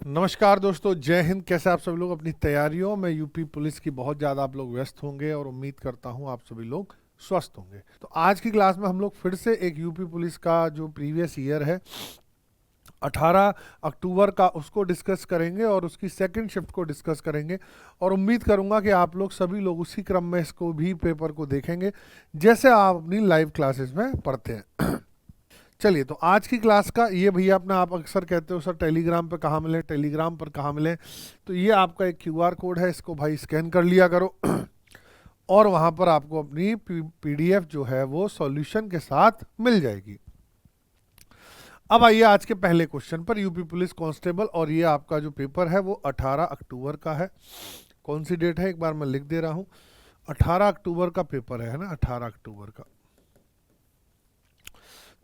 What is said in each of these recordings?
नमस्कार दोस्तों, जय हिंद। कैसे आप सभी लोग अपनी तैयारियों में? यूपी पुलिस की बहुत ज़्यादा आप लोग व्यस्त होंगे और उम्मीद करता हूं आप सभी लोग स्वस्थ होंगे। तो आज की क्लास में हम लोग फिर से एक यूपी पुलिस का जो प्रीवियस ईयर है 18 अक्टूबर का उसको डिस्कस करेंगे और उसकी सेकंड शिफ्ट को डिस्कस करेंगे। और उम्मीद करूंगा कि आप लोग सभी लोग उसी क्रम में इसको भी पेपर को देखेंगे जैसे आप अपनी लाइव क्लासेस में पढ़ते हैं। चलिए, तो आज की क्लास का ये भैया अपना, आप अक्सर कहते हो सर टेलीग्राम पे कहाँ मिले, टेलीग्राम पर कहाँ मिले, तो ये आपका एक क्यूआर कोड है, इसको भाई स्कैन कर लिया करो और वहाँ पर आपको अपनी पीडीएफ जो है वो सॉल्यूशन के साथ मिल जाएगी। अब आइए आज के पहले क्वेश्चन पर। यूपी पुलिस कांस्टेबल, और ये आपका जो पेपर है वो 18 अक्टूबर का है। कौन सी डेट है एक बार मैं लिख दे रहा हूँ, 18 अक्टूबर का पेपर है ना, 18 अक्टूबर का।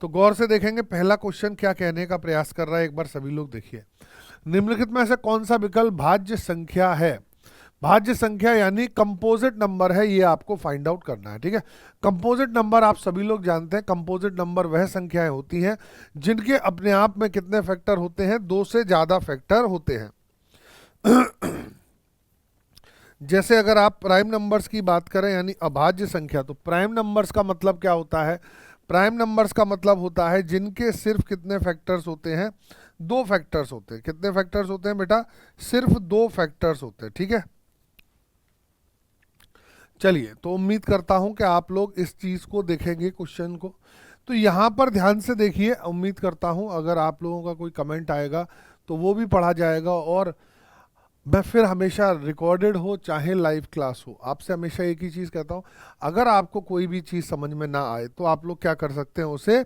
तो गौर से देखेंगे पहला क्वेश्चन क्या कहने का प्रयास कर रहा है, एक बार सभी लोग देखिए। निम्नलिखित में से कौन सा विकल्प भाज्य संख्या है? भाज्य संख्या यानी कंपोजिट नंबर है, ये आपको फाइंड आउट करना है। ठीक है, कंपोजिट नंबर आप सभी लोग जानते हैं, कंपोजिट नंबर वह संख्याएं होती हैं जिनके अपने आप में कितने फैक्टर होते हैं, 2 से ज्यादा फैक्टर होते हैं। जैसे अगर आप प्राइम नंबर्स की बात करें यानी अभाज्य संख्या, तो प्राइम नंबर्स का मतलब क्या होता है? प्राइम नंबर्स का मतलब होता है जिनके सिर्फ कितने फैक्टर्स होते हैं, 2 फैक्टर्स होते हैं। कितने फैक्टर्स होते हैं बेटा? सिर्फ 2 फैक्टर्स होते हैं। ठीक है, चलिए, तो उम्मीद करता हूं कि आप लोग इस चीज को देखेंगे क्वेश्चन को। तो यहां पर ध्यान से देखिए, उम्मीद करता हूं अगर आप लोगों का कोई कमेंट आएगा तो वो भी पढ़ा जाएगा। और मैं फिर हमेशा रिकॉर्डेड हो चाहे लाइव क्लास हो, आपसे हमेशा एक ही चीज़ कहता हूँ, अगर आपको कोई भी चीज़ समझ में ना आए तो आप लोग क्या कर सकते हैं, उसे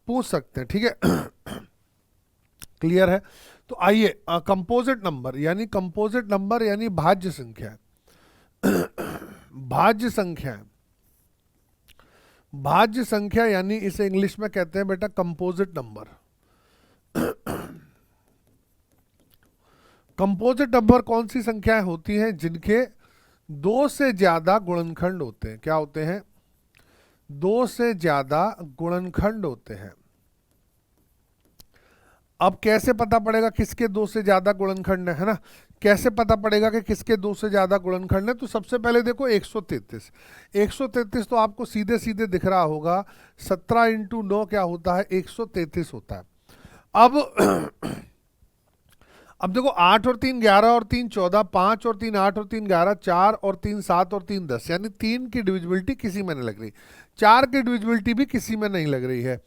पूछ सकते हैं। ठीक है, क्लियर है? तो आइए, कंपोजिट नंबर यानी भाज्य संख्या। भाज्य संख्या, भाज्य संख्या यानी इसे इंग्लिश में कहते हैं बेटा कंपोजिट नंबर। कंपोजिट नंबर कौन सी संख्याएं होती हैं जिनके 2 से ज्यादा गुणनखंड होते हैं? क्या होते हैं? 2 से ज्यादा गुणनखंड होते हैं। अब कैसे पता पड़ेगा किसके 2 से ज्यादा गुणनखंड है ना? कैसे पता पड़ेगा कि किसके 2 से ज्यादा गुणनखंड है? तो सबसे पहले देखो 133। 133 तो आपको सीधे सीधे दिख रहा होगा, 17 इंटू 9 क्या होता है? 133 होता है। अब देखो 8 और 3 11 और 3 14, 5 और 3 8 और 3 11, 4 और 3 7 और 3 10, यानी 3 की डिविजिबिलिटी किसी में नहीं लग रही, 4 की डिविजिबिलिटी भी किसी में नहीं लग रही है।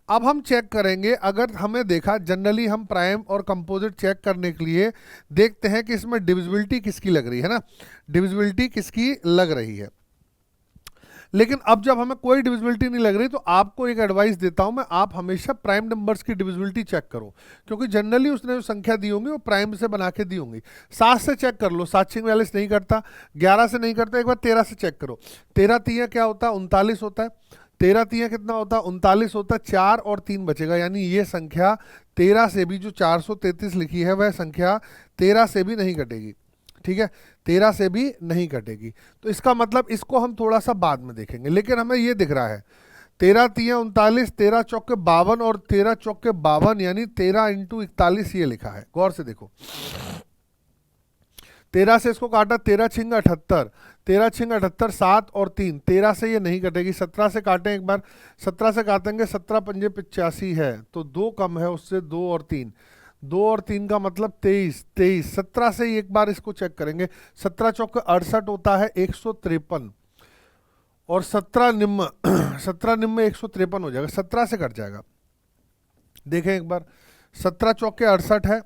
अब हम चेक करेंगे, अगर हमें देखा, जनरली हम प्राइम और कंपोजिट चेक करने के लिए देखते हैं कि इसमें डिविजिबिलिटी किसकी लग रही है ना, डिविजिबिलिटी किसकी लग रही है। लेकिन अब जब हमें कोई डिविजिबिलिटी नहीं लग रही तो आपको एक एडवाइस देता हूं मैं, आप हमेशा प्राइम नंबर्स की डिविजिबिलिटी चेक करो, क्योंकि जनरली उसने जो संख्या दी होंगी वो प्राइम से बना के दी होंगी। 7 से चेक कर लो, 7 छिंग 42 नहीं करता, 11 से नहीं करता, एक बार 13 से चेक करो। 13 तिया क्या होता है? 39 होता है। 13 तिया कितना होता है? 39 होता है। 4 और 3 बचेगा, यानी ये संख्या 13 से भी, जो 433 लिखी है वह संख्या 13 से भी नहीं कटेगी। ठीक है, 13 से भी नहीं कटेगी। तो इसका मतलब इसको हम थोड़ा सा बाद में देखेंगे, लेकिन हमें ये दिख रहा है 13 तिया 39, 13 चौके 52 और 13 चौके 52, यानी 13 इंटू 41 ये लिखा है। गौर से देखो, 13 से इसको काटा, 13 छिंग 78, 13 छिंग 78, 7 और 3, 13 से ये नहीं कटेगी। 17 से काटें एक बार, 17 से काटेंगे, 17 पंजे 85 है, तो 2 कम है उससे, 2 और 3, 2 और 3 का मतलब 23, 23। 17 से एक बार इसको चेक करेंगे, 17 चौके 68 होता है 153, और 17 निम्न 17 निम्न 153 हो जाएगा, 17 से कट जाएगा। देखें एक बार, 17 चौके 68 है,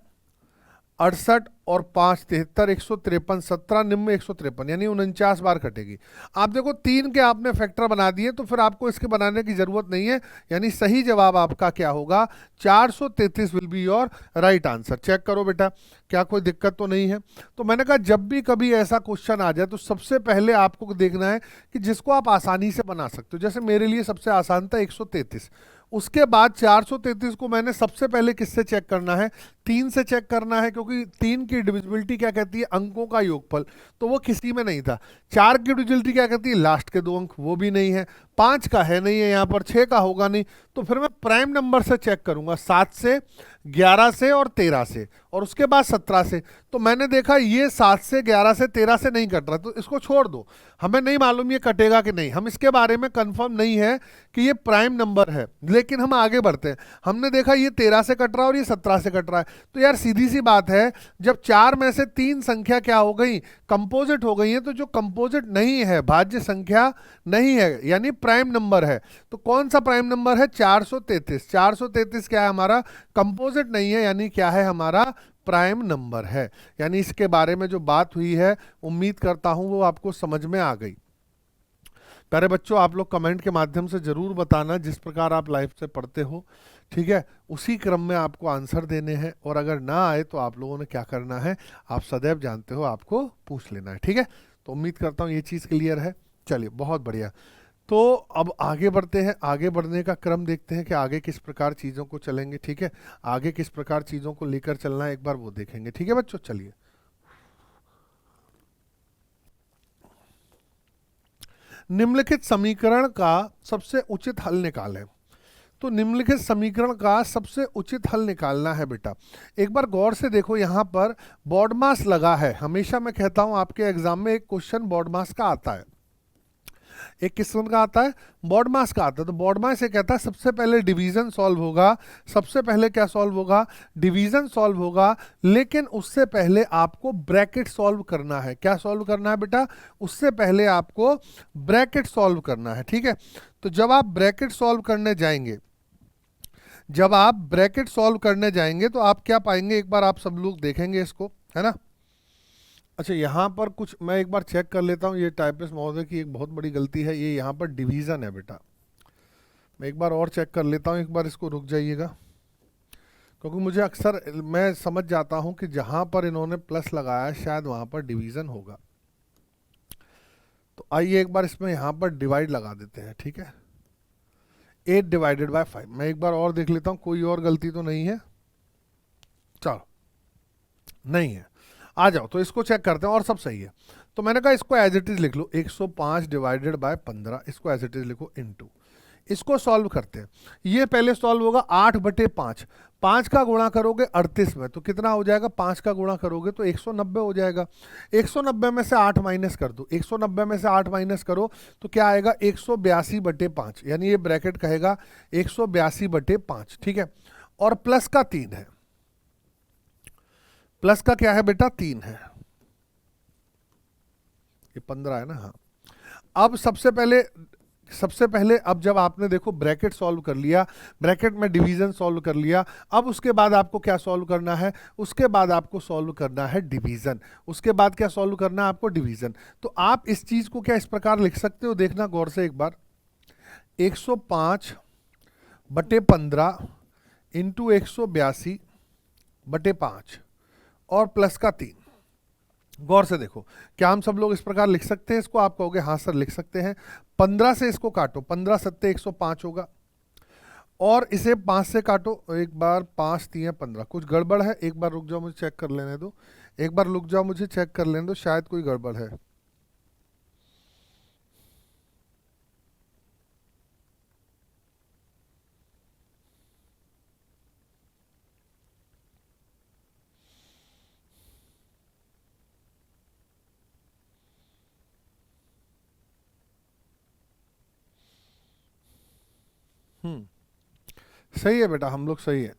68 और 5 73, 153, 17 निम्न 153, यानी 49 बार कटेगी। आप देखो 3 के आपने फैक्टर बना दिए, तो फिर आपको इसके बनाने की जरूरत नहीं है, यानी सही जवाब आपका क्या होगा? 433 will be your right answer. Check करो बेटा, क्या कोई दिक्कत तो नहीं है? तो मैंने कहा जब भी कभी ऐसा क्वेश्चन आ जाए तो सबसे पहले आपको देखना है कि जिसको आप आसानी से बना सकते हो। जैसे मेरे लिए सबसे आसान था 133, उसके बाद 433 को मैंने सबसे पहले किससे चेक करना है? 3 से चेक करना है, क्योंकि 3 की डिविजिबिलिटी क्या कहती है, अंकों का योगफल, तो वो किसी में नहीं था। 4 की डिविजिबिलिटी क्या कहती है, लास्ट के 2 अंक, वो भी नहीं है। 5 का है नहीं है यहाँ पर, 6 का होगा नहीं, तो फिर मैं प्राइम नंबर से चेक करूंगा, 7 से, 11 से और 13 से, और उसके बाद 17 से। तो मैंने देखा ये 7 से, 11 से, 13 से नहीं कट रहा, तो इसको छोड़ दो, हमें नहीं मालूम ये कटेगा कि नहीं, हम इसके बारे में कंफर्म नहीं है कि ये प्राइम नंबर है। लेकिन हम आगे बढ़ते हैं, हमने देखा ये 13 से कट रहा है और ये 17 से कट रहा है, तो यार सीधी सी बात है, जब 4 में से 3 संख्या क्या हो गई, कंपोजिट हो गई है, तो जो कंपोजिट नहीं है, भाज्य संख्या नहीं है, यानी प्राइम नंबर है। तो कौन सा प्राइम नंबर है, 433। 433 क्या है हमारा, कंपोजिट नहीं है, यानी क्या है हमारा, प्राइम नंबर है। यानी इसके बारे में जो बात हुई है, उम्मीद करता हूं वो आपको समझ में आ गई। प्यारे बच्चों, आप लोग कमेंट के माध्यम से जरूर बताना जिस प्रकार आप लाइफ से पढ़ते हो, ठीक है, उसी क्रम में आपको आंसर देने हैं, और अगर ना आए तो आप लोगों ने क्या करना है, आप सदैव जानते हो, आपको पूछ लेना है, ठीक है। तो उम्मीद करता हूँ ये चीज़ क्लियर है। चलिए, बहुत बढ़िया। तो अब आगे बढ़ते हैं, आगे बढ़ने का क्रम देखते हैं कि आगे किस प्रकार चीज़ों को चलेंगे, ठीक है, आगे किस प्रकार चीज़ों को लेकर चलना है, एक बार वो देखेंगे, ठीक है बच्चों। चलिए, निम्नलिखित समीकरण का सबसे उचित हल निकालें। तो निम्नलिखित समीकरण का सबसे उचित हल निकालना है बेटा। एक बार गौर से देखो, यहाँ पर बॉडमास लगा है। हमेशा मैं कहता हूँ आपके एग्जाम में एक क्वेश्चन बॉडमास का आता है, एक किस्म का आता है, बॉडमास का आता है। तो बॉडमास ये कहता है सबसे पहले डिवीजन सॉल्व होगा, सबसे पहले क्या सॉल्व होगा, डिवीजन सॉल्व होगा, लेकिन उससे पहले आपको ब्रैकेट सॉल्व करना है। क्या सॉल्व करना है बेटा, उससे पहले आपको ब्रैकेट सॉल्व करना है, ठीक है। तो जब आप ब्रैकेट सॉल्व करने जाएंगे, जब आप ब्रैकेट सॉल्व करने जाएंगे तो आप क्या पाएंगे, एक बार आप सब लोग देखेंगे इसको, है ना। अच्छा, यहाँ पर कुछ मैं एक बार चेक कर लेता हूँ, ये टाइपिस्ट महोदय की एक बहुत बड़ी गलती है, ये यहाँ पर डिवीज़न है बेटा। मैं एक बार और चेक कर लेता हूँ, एक बार इसको रुक जाइएगा, क्योंकि मुझे अक्सर मैं समझ जाता हूँ कि जहाँ पर इन्होंने प्लस लगाया है शायद वहाँ पर डिवीज़न होगा। तो आइए एक बार इसमें यहाँ पर डिवाइड लगा देते हैं, ठीक है। 8 डिवाइडेड बाय 5, मैं एक बार और देख लेता हूँ कोई और गलती तो नहीं है। चलो, नहीं है, आ जाओ, तो इसको चेक करते हैं और सब सही है। तो मैंने कहा इसको एज इट इज लिख लो, 105 डिवाइडेड बाय 15, इसको एज इट इज लिखो इनटू, इसको सॉल्व करते हैं। ये पहले सॉल्व होगा 8/5, 5 का गुणा करोगे 38 में, तो कितना हो जाएगा, 5 का गुणा करोगे तो 190 हो जाएगा। 190 में से 8 माइनस कर दो, 190 में से 8 माइनस करो तो क्या आएगा, 182/5, यानी ये ब्रैकेट कहेगा 182/5, ठीक है। और प्लस का 3 है, प्लस का क्या है बेटा, 3 है, ये 15 है ना, हाँ। अब सबसे पहले अब जब आपने देखो ब्रैकेट सॉल्व कर लिया, ब्रैकेट में डिवीजन सॉल्व कर लिया, अब उसके बाद आपको क्या सॉल्व करना है, उसके बाद आपको सॉल्व करना है डिवीजन, उसके बाद क्या सॉल्व करना है आपको, डिवीजन। तो आप इस चीज को क्या इस प्रकार लिख सकते हो, देखना गौर से एक बार, 105/15 इंटू 182/5 और प्लस का 3। गौर से देखो, क्या हम सब लोग इस प्रकार लिख सकते हैं इसको, आप कहोगे हाँ सर लिख सकते हैं। 15 से इसको काटो, 15 सत्ते 105 होगा, और इसे 5 से काटो, एक बार 5 3 15, कुछ गड़बड़ है, एक बार रुक जाओ मुझे चेक कर लेने दो, एक बार रुक जाओ मुझे चेक कर लेने दो, शायद कोई गड़बड़ है। सही है बेटा, हम लोग सही है।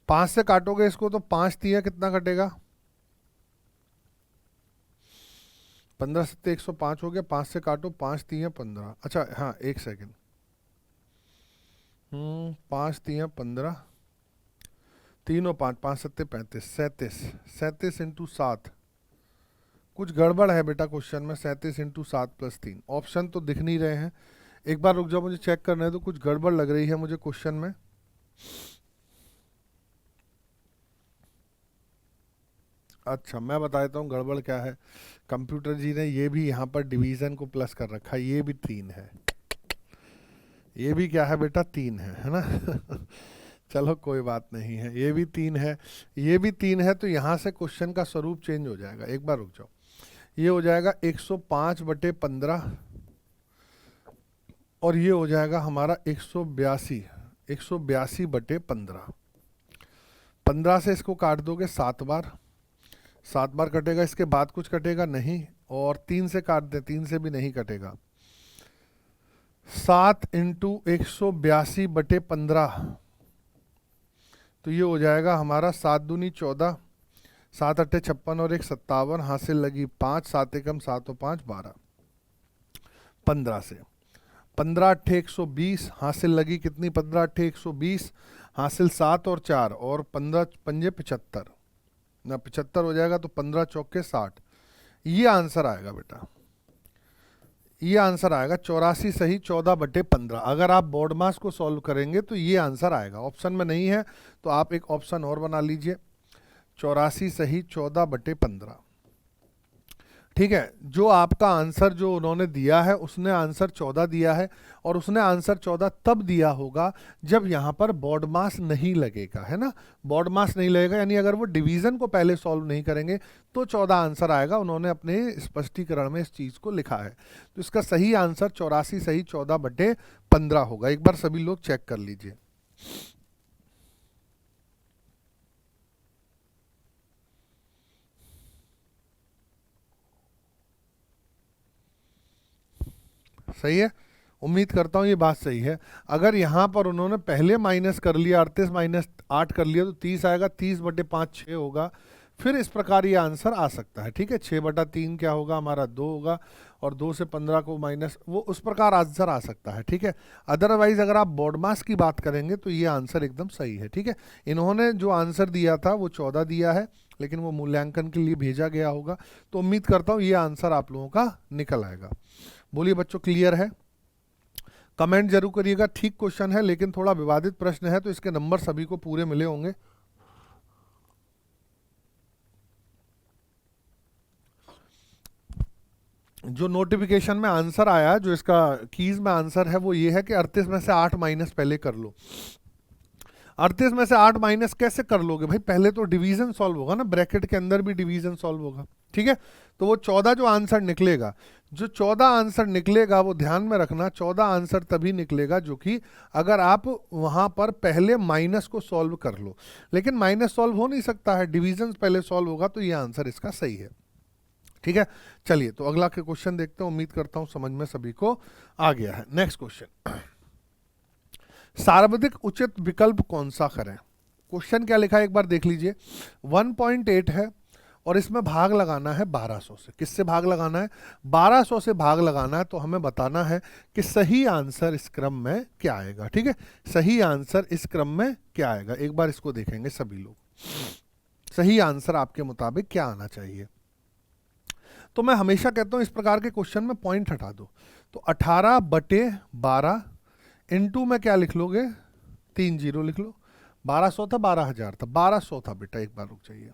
5 से काटोगे इसको तो 5 3 कितना कटेगा, 15 सत्ते 105 हो गया, 5 से काटो, 5 3 15। अच्छा हाँ, एक सेकेंड, 5 3 15, 3 और 5, 5 सत्ते 35, 37, 37 इंटू 7, कुछ गड़बड़ है बेटा क्वेश्चन में, 37 इंटू 7 प्लस 3, ऑप्शन तो दिख नहीं रहे हैं, एक बार रुक जाओ मुझे चेक करने दो, कुछ गड़बड़ लग रही है मुझे क्वेश्चन में। अच्छा, मैं बता देता हूँ गड़बड़ क्या है, कंप्यूटर जी ने ये भी यहाँ पर डिवीजन को प्लस कर रखा है, ये भी 3 है, ये भी क्या है बेटा, 3 है ना। चलो कोई बात नहीं है, ये भी 3 है, ये भी 3 है, तो यहाँ से क्वेश्चन का स्वरूप चेंज हो जाएगा। एक बार रुक जाओ, ये हो जाएगा 105/15 और ये हो जाएगा हमारा 182/15। 15 से इसको काट दोगे 7 बार, 7 बार कटेगा, इसके बाद कुछ कटेगा नहीं, और 3 से काट दे, 3 से भी नहीं कटेगा। 7 × 182/15, तो ये हो जाएगा हमारा 7 दूनी 14, 7 अट्ठे 56 और 1 57, हासिल लगी 5, 7 एकम 7 और 5 12। 15 से 15 अट्ठे 120, हासिल लगी कितनी, 15 अट्ठे 120, हासिल 7 और 4 और 15 पंजे 75 ना, 75 हो जाएगा, तो 15 चौके 60। ये आंसर आएगा बेटा, ये आंसर आएगा 84 सही 14/15। अगर आप बोर्ड मास को सॉल्व करेंगे तो ये आंसर आएगा। ऑप्शन में नहीं है तो आप एक ऑप्शन और बना लीजिए, 84 सही 14/15। ठीक है, जो आपका आंसर जो उन्होंने दिया है उसने आंसर 14 दिया है, और उसने आंसर 14 तब दिया होगा जब यहाँ पर बोर्ड मास नहीं लगेगा, है ना। बोर्ड मास नहीं लगेगा यानी अगर वो डिवीजन को पहले सॉल्व नहीं करेंगे तो 14 आंसर आएगा। उन्होंने अपने स्पष्टीकरण में इस चीज़ को लिखा है, तो इसका सही आंसर 84 सही 14/15 होगा। एक बार सभी लोग चेक कर लीजिए। सही है, उम्मीद करता हूँ ये बात सही है। अगर यहाँ पर उन्होंने पहले माइनस कर लिया, 38 - 8 कर लिया, तो 30 आएगा, 30/5 6 होगा। फिर इस प्रकार ये आंसर आ सकता है। ठीक है, 6/3 क्या होगा हमारा, 2 होगा, और 2 से 15 को माइनस, वो उस प्रकार आंसर आ सकता है। ठीक है, अदरवाइज अगर आप बोर्ड मास की बात करेंगे तो ये आंसर एकदम सही है। ठीक है, इन्होंने जो आंसर दिया था वो 14 दिया है, लेकिन वो मूल्यांकन के लिए भेजा गया होगा, तो उम्मीद करता हूँ ये आंसर आप लोगों का निकल आएगा। बोलिए बच्चों, क्लियर है? कमेंट जरूर करिएगा। ठीक क्वेश्चन है लेकिन थोड़ा विवादित प्रश्न है, तो इसके नंबर सभी को पूरे मिले होंगे। जो नोटिफिकेशन में आंसर आया, जो इसका कीज में आंसर है, वो ये है कि 38 में से 8 माइनस पहले कर लो। 38 में से 8 माइनस कैसे कर लोगे भाई, पहले तो डिवीजन सॉल्व होगा ना, ब्रैकेट के अंदर भी डिवीजन सॉल्व होगा। ठीक है, तो वो 14 जो आंसर निकलेगा, जो 14 आंसर निकलेगा वो ध्यान में रखना, 14 आंसर तभी निकलेगा जो कि अगर आप वहां पर पहले माइनस को सॉल्व कर लो, लेकिन माइनस सॉल्व हो नहीं सकता है, डिवीजन पहले सॉल्व होगा, तो ये आंसर इसका सही है। ठीक है, चलिए तो अगला के क्वेश्चन देखते हैं। उम्मीद करता हूं समझ में सभी को आ गया है। नेक्स्ट क्वेश्चन, सर्वाधिक उचित विकल्प कौन सा करें। क्वेश्चन क्या लिखा है एक बार देख लीजिए। 1.8 है और इसमें भाग लगाना है 1200 से। किससे भाग लगाना है? 1200 से भाग लगाना है, तो हमें बताना है कि सही आंसर इस क्रम में क्या आएगा। ठीक है, सही आंसर इस क्रम में क्या आएगा, एक बार इसको देखेंगे सभी लोग। सही आंसर आपके मुताबिक क्या आना चाहिए? तो मैं हमेशा कहता हूं इस प्रकार के क्वेश्चन में पॉइंट हटा दो। तो 18/12 इनटू में क्या लिख लोगे, 3 जीरो लिख लो। 1200 था, 12,000 था, 1200 था बेटा, एक बार रुक जाइए,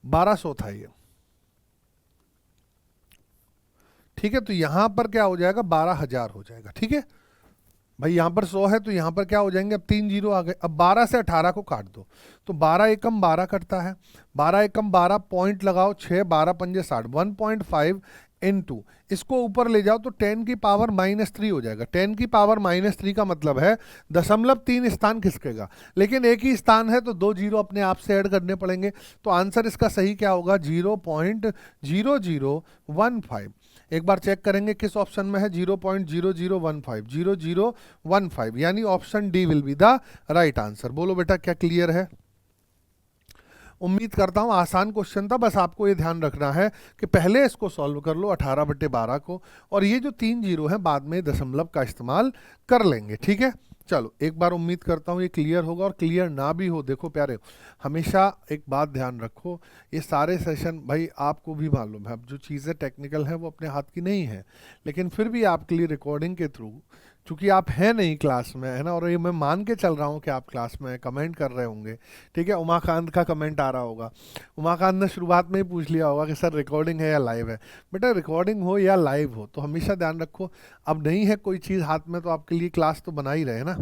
1200 था ये। ठीक है, तो यहां पर क्या हो जाएगा, 12,000 हो जाएगा। ठीक है भाई, यहां पर 100 है तो यहां पर क्या हो जाएंगे, अब 3 जीरो आ गए। अब 12 से 18 को काट दो, तो 12 एकम 12 कटता है, 12 एकम 12 पॉइंट लगाओ 6, 12 पंजे 60, 1.5 इनटू इसको ऊपर ले जाओ तो 10 की पावर -3 हो जाएगा। 10 की पावर -3 का मतलब है 0.3 स्थान खिसकेगा, लेकिन एक ही स्थान है तो 2 जीरो अपने आप से ऐड करने पड़ेंगे। तो आंसर इसका सही क्या होगा, 0.0015। एक बार चेक करेंगे किस ऑप्शन में है, 0.0015, 0015, यानी option D will be the right answer. बोलो बेटा, क्या क्लियर है? उम्मीद करता हूं आसान क्वेश्चन था, बस आपको ये ध्यान रखना है कि पहले इसको सॉल्व कर लो 18/12 को, और ये जो 3 जीरो है बाद में दशमलव का इस्तेमाल कर लेंगे। ठीक है, चलो एक बार उम्मीद करता हूँ ये क्लियर होगा, और क्लियर ना भी हो, देखो प्यारे, हमेशा एक बात ध्यान रखो, ये सारे सेशन भाई आपको भी मालूम है, अब जो चीज़ें टेक्निकल हैं वो अपने हाथ की नहीं है, लेकिन फिर भी आपके लिए रिकॉर्डिंग के थ्रू क्योंकि आप हैं नहीं क्लास में, है ना, और ये मैं मान के चल रहा हूँ कि आप क्लास में कमेंट कर रहे होंगे। ठीक है, उमाकांत का कमेंट आ रहा होगा। उमाकांत ने शुरुआत में ही पूछ लिया होगा कि सर रिकॉर्डिंग है या लाइव है। बेटा रिकॉर्डिंग हो या लाइव हो तो हमेशा ध्यान रखो, अब नहीं है कोई चीज़ हाथ में तो आपके लिए क्लास तो बना ही रहे ना।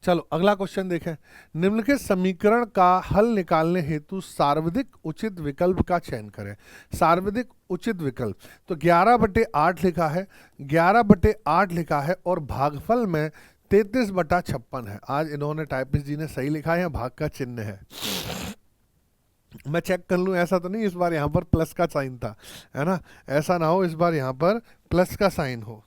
चलो अगला क्वेश्चन देखें। निम्नलिखित समीकरण का हल निकालने हेतु सार्वधिक उचित विकल्प का चयन करें। सार्वधिक उचित विकल्प, तो 11/8 लिखा है, 11/8 लिखा है और भागफल में 33/56 है। आज इन्होंने टाइपिस्ट जी ने सही लिखा है या भाग का चिन्ह है, मैं चेक कर लूँ, ऐसा तो नहीं इस बार यहाँ पर प्लस का साइन था, है ना, ऐसा ना हो इस बार यहाँ पर प्लस का साइन हो।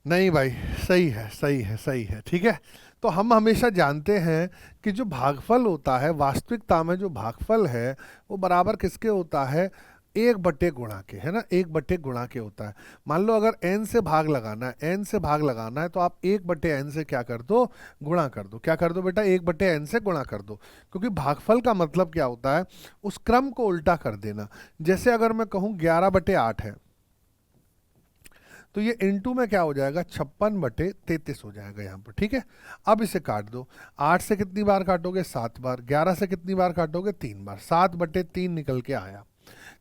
नहीं भाई, सही है सही है सही है, ठीक है। तो हम हमेशा जानते हैं कि जो भागफल होता है वास्तविकता में, जो भागफल है वो बराबर किसके होता है, 1/गुणा के, है ना, 1/गुणा के होता है। मान लो अगर n से भाग लगाना है, n से भाग लगाना है तो आप 1/n से क्या कर दो, गुणा कर दो। क्या कर दो बेटा, 1/n से गुणा कर दो, क्योंकि भागफल का मतलब क्या होता है, उस क्रम को उल्टा कर देना। जैसे अगर मैं कहूँ 11/8 है तो ये इनटू में क्या हो जाएगा, 56/33 हो जाएगा यहाँ पर, ठीक है। अब इसे काट दो, 8 से कितनी बार काटोगे, 7 बार, 11 से कितनी बार काटोगे, 3 बार, 7/3 निकल के आया,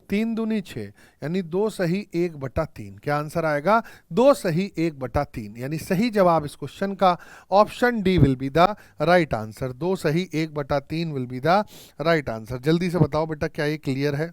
3 दूनी 6, यानी 2 सही 1/3। क्या आंसर आएगा, 2 सही 1/3, यानी सही जवाब इस क्वेश्चन का option D will be the right answer. 2 सही 1/3 will be the right answer. जल्दी से बताओ बेटा क्या ये क्लियर है,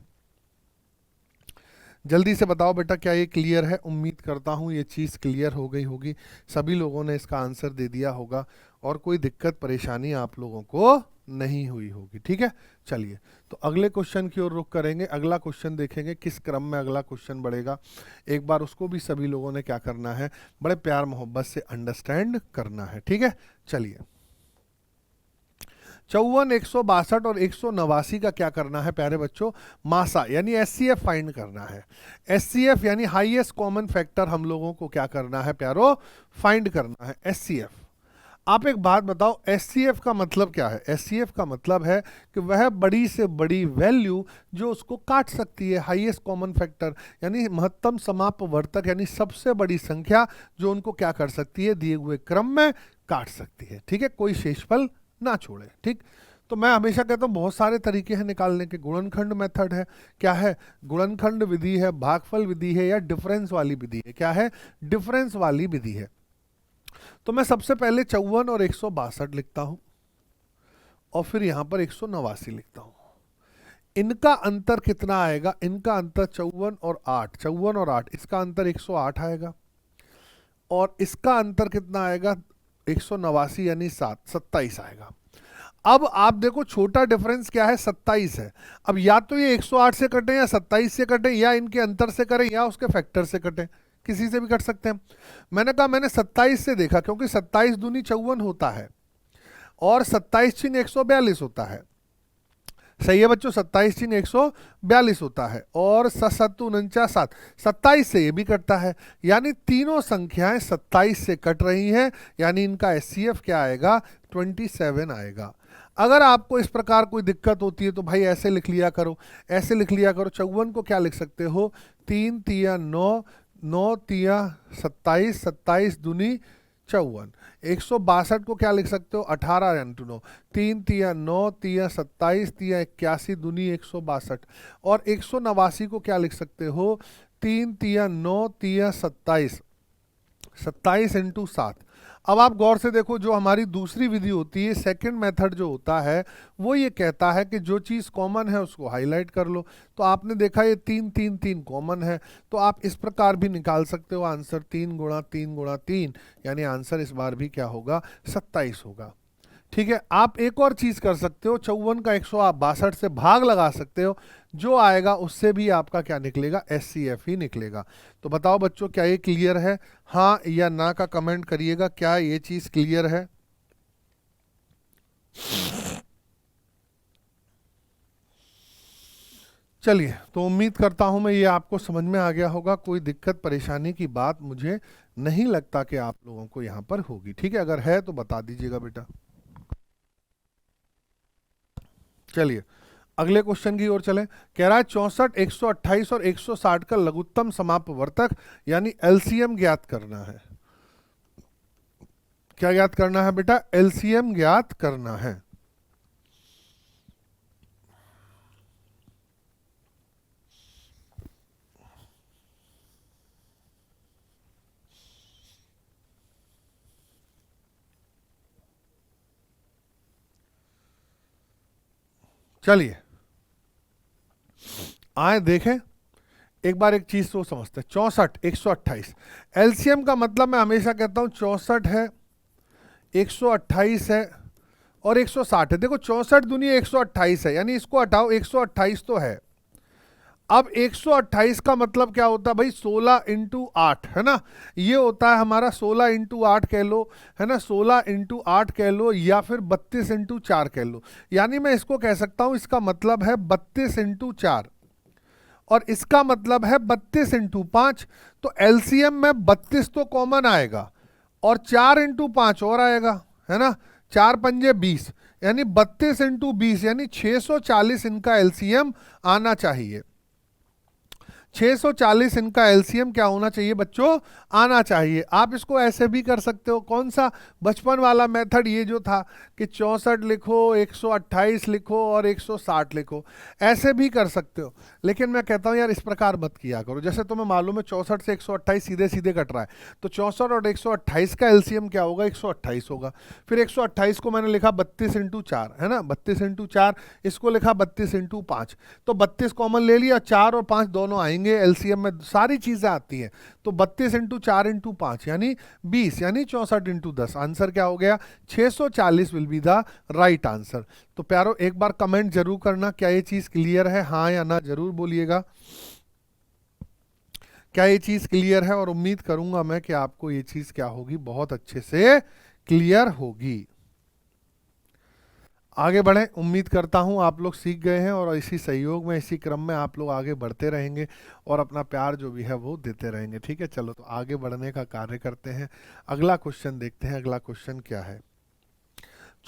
जल्दी से बताओ बेटा क्या ये क्लियर है। उम्मीद करता हूँ ये चीज़ क्लियर हो गई होगी, सभी लोगों ने इसका आंसर दे दिया होगा और कोई दिक्कत परेशानी आप लोगों को नहीं हुई होगी, ठीक है। चलिए तो अगले क्वेश्चन की ओर रुख करेंगे। अगला क्वेश्चन देखेंगे किस क्रम में अगला क्वेश्चन बढ़ेगा, एक बार उसको भी सभी लोगों ने क्या करना है, बड़े प्यार मोहब्बत से अंडरस्टैंड करना है, ठीक है। चलिए 54, 162 और 189 का क्या करना है प्यारे बच्चों, मासा यानी एचसीएफ फाइंड करना है। एचसीएफ यानी हाईएस्ट कॉमन फैक्टर हम लोगों को क्या करना है प्यारो, फाइंड करना है एचसीएफ। आप एक बात बताओ, एचसीएफ का मतलब क्या है। एचसीएफ का मतलब है कि वह बड़ी से बड़ी वैल्यू जो उसको काट सकती है, हाईएस्ट कॉमन फैक्टर यानी महत्तम समापवर्तक यानी सबसे बड़ी संख्या जो उनको क्या कर सकती है, दिए हुए क्रम में काट सकती है, ठीक है, कोई शेषफल ना छोड़े, ठीक। तो मैं हमेशा कहता हूँ बहुत सारे तरीके हैं निकालने के, गुणनखंड मेथड है, क्या है, गुणनखंड विधि है, भागफल विधि है, या डिफरेंस वाली विधि है, क्या है, डिफरेंस वाली विधि है। तो मैं सबसे पहले 54 और 162 लिखता हूं और फिर यहां पर 189 लिखता हूं। इनका अंतर कितना आएगा, इनका अंतर 54 और 8, 54 और 8, इसका अंतर 108 आएगा और इसका अंतर कितना आएगा, 189 यानी 27 आएगा। अब आप देखो छोटा डिफरेंस क्या है, 27 है। अब या तो ये 108 से कटें या 27 से कटें या इनके अंतर से करें या उसके फैक्टर से कटें, किसी से भी कट सकते हैं। मैंने कहा मैंने 27 से देखा क्योंकि 27 दूनी 54 होता है और 27 चिन्ह 142 होता है, सही है बच्चों, 27 चिन्ह 142 होता है और 7 27 से ये भी कटता है, यानी तीनों संख्याएं 27 से कट रही हैं, यानी इनका एचसीएफ क्या आएगा, 27 आएगा। अगर आपको इस प्रकार कोई दिक्कत होती है तो भाई ऐसे लिख लिया करो, ऐसे लिख लिया करो। 54 को क्या लिख सकते हो, 3 तिया 9, 9 तिया 27, 27 दूनी 54। 162 को क्या लिख सकते हो, 18 इंटू 9, 3 तिया 9 तिया 27 तिया 81 दूनी 162। और 189 को क्या लिख सकते हो, 3 तिया 9 तिया 27, 27 इंटू 7। अब आप गौर से देखो, जो हमारी दूसरी विधि होती है, सेकंड मेथड जो होता है, वो ये कहता है कि जो चीज़ कॉमन है उसको हाईलाइट कर लो। तो आपने देखा ये 3 3 3 कॉमन है, तो आप इस प्रकार भी निकाल सकते हो आंसर, 3 गुणा 3 गुणा 3, यानी आंसर इस बार भी क्या होगा, 27 होगा, ठीक है। आप एक और चीज़ कर सकते हो, 54 का 162 से भाग लगा सकते हो, जो आएगा उससे भी आपका क्या निकलेगा, एचसीएफ ही निकलेगा। तो बताओ बच्चों क्या ये क्लियर है, हाँ या ना का कमेंट करिएगा, क्या ये चीज़ क्लियर है। चलिए तो उम्मीद करता हूं मैं ये आपको समझ में आ गया होगा, कोई दिक्कत परेशानी की बात मुझे नहीं लगता कि आप लोगों को यहाँ पर होगी, ठीक है। अगर है तो बता दीजिएगा बेटा। चलिए अगले क्वेश्चन की ओर चले। कह रहा है 64, 128 और 160 का लघुत्तम समापवर्तक यानी एलसीएम ज्ञात करना है। क्या ज्ञात करना है बेटा? एलसीएम ज्ञात करना है। चलिए आए देखें एक बार एक चीज तो समझते हैं। 64, 128 एलसीएम का मतलब मैं हमेशा कहता हूं 64 है, 128 है और 160 है। देखो 64 दुनिया 128 है, यानी इसको हटाओ, 128 तो है। अब 128 का मतलब क्या होता है भाई? 16 इंटू 8 है ना, ये होता है हमारा 16 इंटू 8 कह लो, है ना, 16 इंटू 8 कह लो, या फिर 32 इंटू 4 कह लो। यानी मैं इसको कह सकता हूं इसका मतलब है 32 इंटू 4 और इसका मतलब है 32 इंटू 5। तो एलसीएम में 32 तो कॉमन आएगा और 4 इंटू 5 और आएगा, है ना, 4 पंजे 20, यानी 32 इंटू 20 यानी 640 इनका एलसीएम आना चाहिए। 640 इनका एलसीएम क्या होना चाहिए बच्चों? आना चाहिए। आप इसको ऐसे भी कर सकते हो, कौन सा? बचपन वाला मेथड, ये जो था कि 64 लिखो, 128 लिखो और 160 लिखो, ऐसे भी कर सकते हो। लेकिन मैं कहता हूं यार इस प्रकार मत किया करो। जैसे तुम्हें मालूम है 64 से 128 सीधे सीधे कट रहा है, तो 64 और 128 का एलसीएम क्या होगा? 128 होगा। फिर 128 को मैंने लिखा 32 इंटू 4, है ना, 32 इंटू 4, इसको लिखा 32 इंटू 5, तो 32 कॉमन ले लिया, 4 और 5 दोनों आएंगे एलसीएम में, सारी चीजें आती हैं। तो 32 इंटू 4 इंटू 5 यानी 20, यानी 64 इंटू 10। आंसर क्या हो गया? 640 will be the right answer. तो प्यारो एक बार कमेंट जरूर करना, क्या ये चीज क्लियर है? हाँ या ना जरूर बोलिएगा। क्या ये चीज क्लियर है? और उम्मीद करूंगा मैं कि आपको ये चीज क्या होगी, बहुत अच्छे से क्लियर होगी। आगे बढ़ें, उम्मीद करता हूं आप लोग सीख गए हैं और इसी सहयोग में, इसी क्रम में आप लोग आगे बढ़ते रहेंगे और अपना प्यार जो भी है वो देते रहेंगे। ठीक है, चलो तो आगे बढ़ने का कार्य करते हैं। अगला क्वेश्चन देखते हैं। अगला क्वेश्चन क्या है?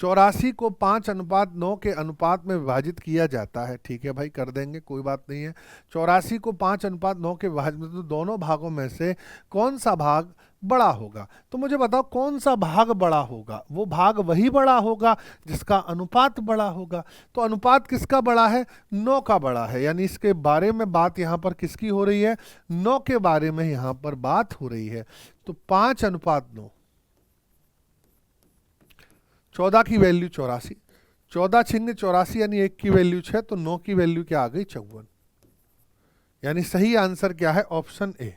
84 को 5:9 के अनुपात में विभाजित किया जाता है। ठीक है भाई, कर देंगे, कोई बात नहीं है। 84 को 5:9 के विभाजित, तो दोनों भागों में से कौन सा भाग बड़ा होगा? तो मुझे बताओ कौन सा भाग बड़ा होगा? वो भाग वही बड़ा होगा जिसका अनुपात बड़ा होगा। तो अनुपात किसका बड़ा है? 9 का बड़ा है, यानी इसके बारे में बात यहाँ पर किसकी हो रही है? 9 के बारे में यहाँ पर बात हो रही है। तो 5:9, 14 की वैल्यू 84, 14 छिन्न 84 यानी 1 की वैल्यू 6, तो 9 की वैल्यू क्या आ गई? 54। यानी सही आंसर क्या है? Option A.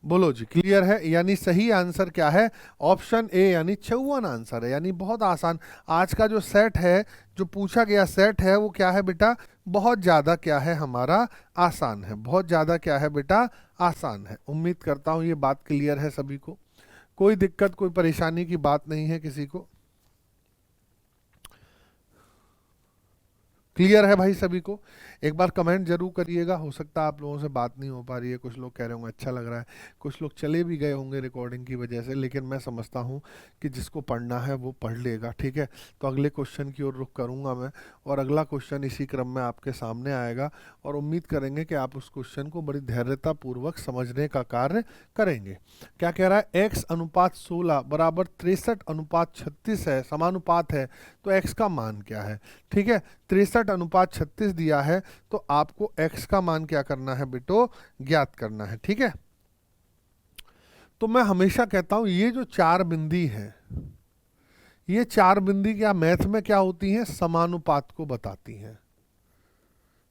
बोलो जी, क्लियर है? यानी सही आंसर क्या है? ऑप्शन ए, यानी 54 आंसर है। यानी बहुत आसान। आज का जो सेट है, जो पूछा गया सेट है, वो क्या है बेटा? बहुत ज्यादा क्या है हमारा? आसान है। बहुत ज्यादा क्या है बेटा? आसान है। उम्मीद करता हूं ये बात क्लियर है सभी को, कोई दिक्कत कोई परेशानी की बात नहीं है किसी को। क्लियर है भाई सभी को? एक बार कमेंट जरूर करिएगा। हो सकता है आप लोगों से बात नहीं हो पा रही है, कुछ लोग कह रहे होंगे अच्छा लग रहा है, कुछ लोग चले भी गए होंगे रिकॉर्डिंग की वजह से, लेकिन मैं समझता हूँ कि जिसको पढ़ना है वो पढ़ लेगा। ठीक है, तो अगले क्वेश्चन की ओर रुख करूँगा मैं, और अगला क्वेश्चन इसी क्रम में आपके सामने आएगा, और उम्मीद करेंगे कि आप उस क्वेश्चन को बड़ी धैर्यतापूर्वक समझने का कार्य करेंगे। क्या कह रहा है? x/16 बराबर 63/36 है, समानुपात है, तो x का मान क्या है? ठीक है, 63/36 दिया है, तो आपको x का मान क्या करना है बेटो? ज्ञात करना है। ठीक है, तो मैं हमेशा कहता हूं ये जो चार बिंदी हैं, ये चार बिंदी क्या मैथ में क्या होती हैं? समानुपात को बताती हैं।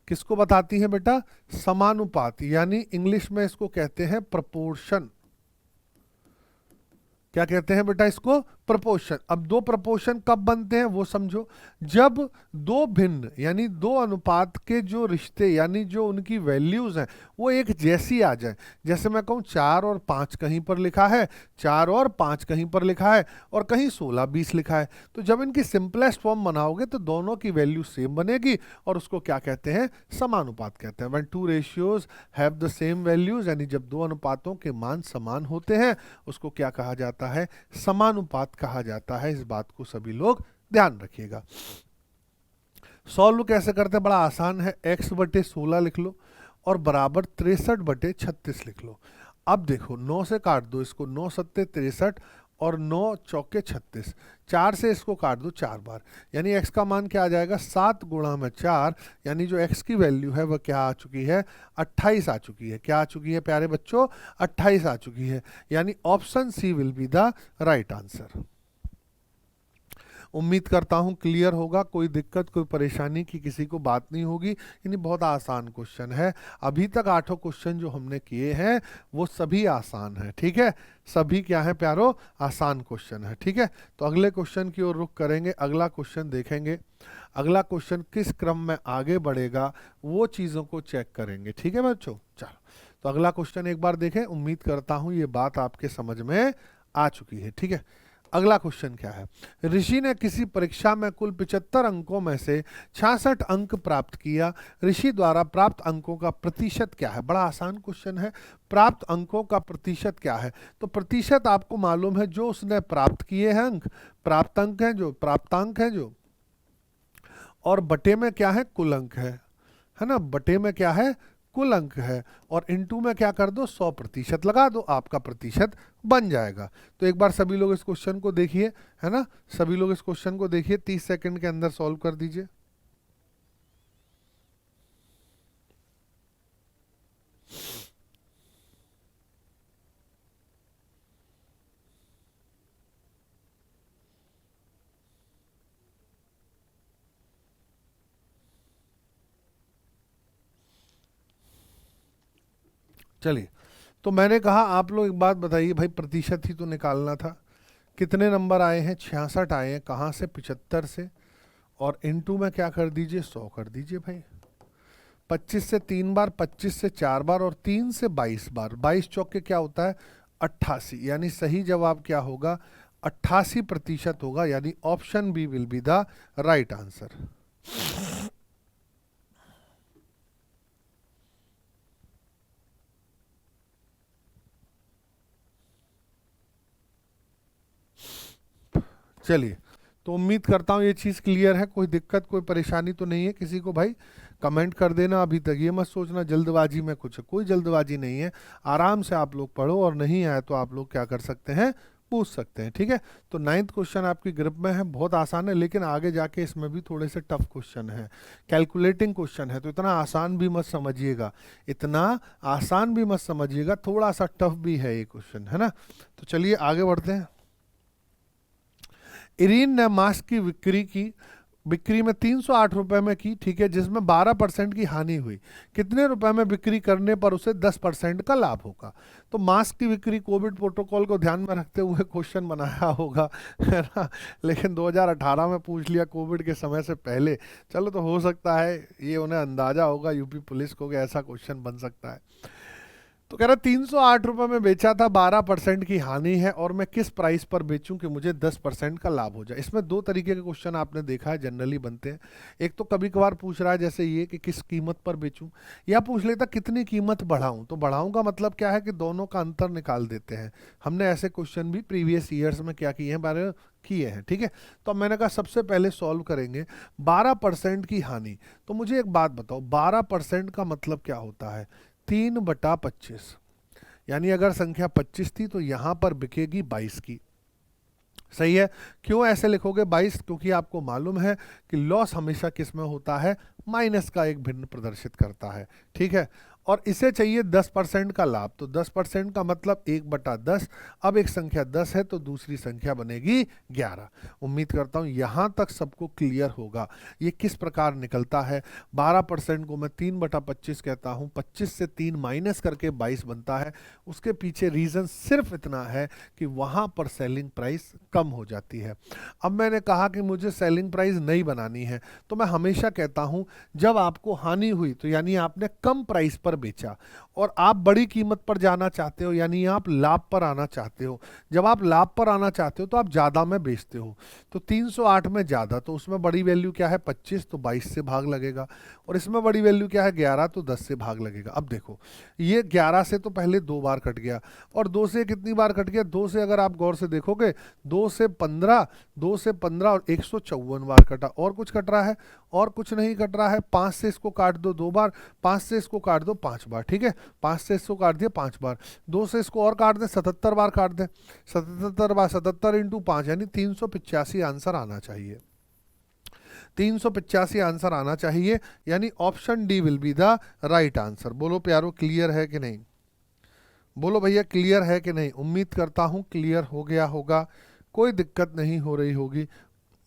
किसको बताती हैं बेटा? समानुपात, यानी इंग्लिश में इसको कहते हैं प्रपोर्शन। क्या कहते हैं बेटा इसको? प्रपोर्शन। अब दो प्रपोर्शन कब बनते हैं वो समझो, जब दो भिन्न यानी दो अनुपात के जो रिश्ते यानी जो उनकी वैल्यूज हैं वो एक जैसी आ जाए। जैसे मैं कहूँ 4 और 5 कहीं पर लिखा है, 4 और 5 कहीं पर लिखा है, और कहीं 16 20 लिखा है, तो जब इनकी सिंपलेस्ट फॉर्म बनाओगे तो दोनों की वैल्यू सेम बनेगी, और उसको क्या कहते हैं? समानुपात कहते हैं। When two ratios have the same values, यानी जब दो अनुपातों के मान समान होते हैं उसको क्या कहा जाता है? समानुपात कहा जाता है। इस बात को सभी लोग ध्यान रखिएगा। सॉल्व कैसे करते हैं, बड़ा आसान है, x बटे 16 लिख लो और बराबर 63 बटे 36 लिख लो। अब देखो 9 से काट दो इसको, 9 सत्ते 63 और 9 चौके 36, 4 से इसको काट दो 4 बार, यानी x का मान क्या आ जाएगा 7 गुणा में 4, यानी जो x की वैल्यू है वह क्या आ चुकी है 28 आ चुकी है। क्या आ चुकी है प्यारे बच्चों, 28 आ चुकी है, यानी option C will be the right answer. उम्मीद करता हूँ क्लियर होगा, कोई दिक्कत कोई परेशानी की किसी को बात नहीं होगी। यानी बहुत आसान क्वेश्चन है, अभी तक 8 क्वेश्चन जो हमने किए हैं वो सभी आसान है, ठीक है, सभी क्या है प्यारो, आसान क्वेश्चन है, ठीक है। तो अगले क्वेश्चन की ओर रुख करेंगे, अगला क्वेश्चन देखेंगे, अगला क्वेश्चन किस क्रम में आगे बढ़ेगा वो चीज़ों को चेक करेंगे, ठीक है बच्चों। चलो तो अगला क्वेश्चन एक बार देखें, उम्मीद करता हूँ ये बात आपके समझ में आ चुकी है, ठीक है। अगला क्वेश्चन क्या है, ऋषि ने किसी परीक्षा में कुल 75 अंकों में से 66 अंक प्राप्त किया, ऋषि द्वारा प्राप्त अंकों का प्रतिशत क्या है। बड़ा आसान क्वेश्चन है, प्राप्त अंकों का प्रतिशत क्या है, तो प्रतिशत आपको मालूम है जो उसने प्राप्त किए हैं अंक, प्राप्त अंक हैं जो, प्राप्तांक हैं जो, और बटे में क्या है कुल अंक है ना, बटे में क्या है कुल अंक है, और इनटू में क्या कर दो 100% लगा दो, आपका प्रतिशत बन जाएगा। तो एक बार सभी लोग इस क्वेश्चन को देखिए, है ना, सभी लोग इस क्वेश्चन को देखिए, 30 सेकंड के अंदर सॉल्व कर दीजिए। चलिए, तो मैंने कहा आप लोग एक बात बताइए भाई, प्रतिशत ही तो निकालना था, कितने नंबर आए हैं 66 आए हैं, कहाँ से 75 से, और इनटू में क्या कर दीजिए 100 कर दीजिए भाई, 25 से 3 बार, 25 से 4 बार और 3 से 22 बार, 22 चौके क्या होता है 88, यानी सही जवाब क्या होगा 88% होगा, यानी option B will be the right answer. चलिए, तो उम्मीद करता हूँ ये चीज़ क्लियर है, कोई दिक्कत कोई परेशानी तो नहीं है किसी को भाई, कमेंट कर देना। अभी तक ये मत सोचना जल्दबाजी में कुछ है, कोई जल्दबाजी नहीं है, आराम से आप लोग पढ़ो, और नहीं आए तो आप लोग क्या कर सकते हैं पूछ सकते हैं, ठीक है। तो 9th क्वेश्चन आपकी ग्रुप में है, बहुत आसान है, लेकिन आगे जाके इसमें भी थोड़े से टफ क्वेश्चन है, कैलकुलेटिंग क्वेश्चन है, तो इतना आसान भी मत समझिएगा, इतना आसान भी मत समझिएगा, थोड़ा सा टफ भी है ये क्वेश्चन, है ना। तो चलिए आगे बढ़ते हैं। इरीन ने मास्क की बिक्री में 308 रुपए में की, ठीक है, जिसमें 12% की हानि हुई, कितने रुपए में बिक्री करने पर उसे 10% का लाभ होगा। तो मास्क की बिक्री कोविड प्रोटोकॉल को ध्यान में रखते हुए क्वेश्चन बनाया होगा, है ना, लेकिन 2018 में पूछ लिया कोविड के समय से पहले, चलो तो हो सकता है ये उन्हें अंदाजा होगा यूपी पुलिस को कि ऐसा क्वेश्चन बन सकता है। तो कह रहा 308 रुपए में बेचा था, 12% की हानि है, और मैं किस प्राइस पर बेचूं कि मुझे 10% का लाभ हो जाए। इसमें दो तरीके के क्वेश्चन आपने देखा है जनरली बनते हैं, एक तो कभी कभार पूछ रहा है जैसे ये कि किस कीमत पर बेचूं, या पूछ लेता कितनी कीमत बढ़ाऊं। तो बढ़ाऊं का मतलब क्या है कि दोनों का अंतर निकाल देते हैं, हमने ऐसे क्वेश्चन भी प्रीवियस ईयर्स में क्या किए हैं बारे किए हैं, ठीक है। तो अब मैंने कहा सबसे पहले सॉल्व करेंगे 12% की हानि। तो मुझे एक बात बताओ, 12% का मतलब क्या होता है 3/25, यानी अगर संख्या 25 थी तो यहां पर बिकेगी 22 की, सही है। क्यों ऐसे लिखोगे 22, क्योंकि आपको मालूम है कि लॉस हमेशा किस में होता है, माइनस का एक भिन्न प्रदर्शित करता है, ठीक है। और इसे चाहिए 10% का लाभ, तो 10% का मतलब 1/10, अब एक संख्या 10 है तो दूसरी संख्या बनेगी 11। उम्मीद करता हूँ यहाँ तक सबको क्लियर होगा ये किस प्रकार निकलता है। 12% को मैं 3/25 कहता हूँ, 25 से 3 माइनस करके 22 बनता है। उसके पीछे रीज़न सिर्फ इतना है कि वहाँ पर सेलिंग प्राइस कम हो जाती है। अब मैंने कहा कि मुझे सेलिंग प्राइस नहीं बनानी है, तो मैं हमेशा कहता हूँ जब आपको हानि हुई तो यानी आपने कम प्राइस पर बेचा, और आप बड़ी कीमत पर जाना चाहते हो यानी आप लाभ पर आना चाहते हो। जब आप लाभ पर आना चाहते हो तो आप ज़्यादा में बेचते हो, तो 308 में ज़्यादा, तो उसमें बड़ी वैल्यू क्या है 25, तो 22 से भाग लगेगा, और इसमें बड़ी वैल्यू क्या है 11, तो 10 से भाग लगेगा। अब देखो ये 11 से तो पहले 2 बार कट गया, और 2 से कितनी बार कट गया, 2 से अगर आप गौर से देखोगे 2 2 से 15, 2 से 15 और 154 बार कटा। और कुछ कट रहा है? और कुछ नहीं कट रहा है। 5 से इसको काट दो 2 बार, 5 से इसको काट दो 5 बार, ठीक है। 5 से इसको काट दिया 5 बार, 2 से इसको और काट दें 77 बार काट दें। 77 बार 77 इंटू 5 यानी 385 आंसर आना चाहिए। 385 आंसर आना चाहिए, यानी option D will be the right answer. बोलो प्यारो, क्लियर है कि नहीं? बोलो भैया, क्लियर है कि नहीं? उम्मीद करता हूं क्लियर हो गया होगा, कोई दिक्कत नहीं हो रही होगी।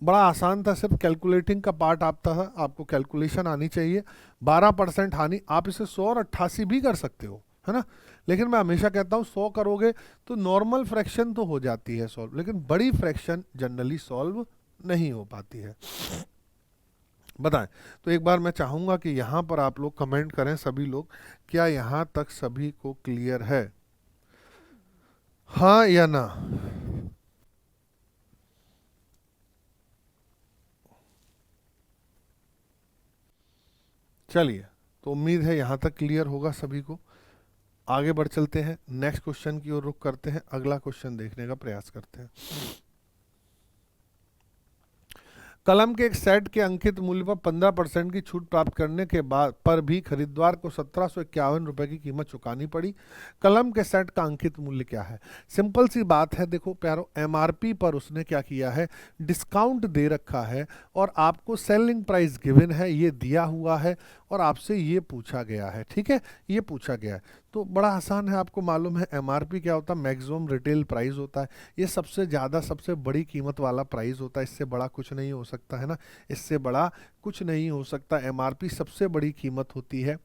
बड़ा आसान था, सिर्फ कैलकुलेटिंग का पार्ट आता था, आपको कैलकुलेशन आनी चाहिए। 12% हानि, आप इसे 100 और 88 भी कर सकते हो, है ना। लेकिन मैं हमेशा कहता हूँ 100 करोगे तो नॉर्मल फ्रैक्शन तो हो जाती है सॉल्व, लेकिन बड़ी फ्रैक्शन जनरली सॉल्व नहीं हो पाती है। बताएं। तो एक बार मैं चाहूँगा कि यहाँ पर आप लोग कमेंट करें सभी लोग, क्या यहाँ तक सभी को क्लियर है, हाँ या ना? चलिए, तो उम्मीद है यहाँ तक क्लियर होगा सभी को। आगे बढ़ चलते हैं, नेक्स्ट क्वेश्चन की ओर रुख करते हैं, अगला क्वेश्चन देखने का प्रयास करते हैं। कलम के एक सेट के अंकित मूल्य पर 15% की छूट प्राप्त करने के बाद पर भी खरीदार को 1751 रुपए की कीमत चुकानी पड़ी। कलम के सेट का अंकित मूल्य क्या है? सिंपल सी बात है, देखो प्यारो, एमआरपी पर उसने क्या किया है, डिस्काउंट दे रखा है और आपको सेलिंग प्राइस गिवन है, ये दिया हुआ है और आपसे ये पूछा गया है, ठीक है, ये पूछा गया है। तो बड़ा आसान है, आपको मालूम है एमआरपी क्या होता है, मैक्सिमम रिटेल प्राइस होता है। ये सबसे ज़्यादा सबसे बड़ी कीमत वाला प्राइस होता है, इससे बड़ा कुछ नहीं हो सकता, है ना, इससे बड़ा कुछ नहीं हो सकता। एमआरपी सबसे बड़ी कीमत होती है,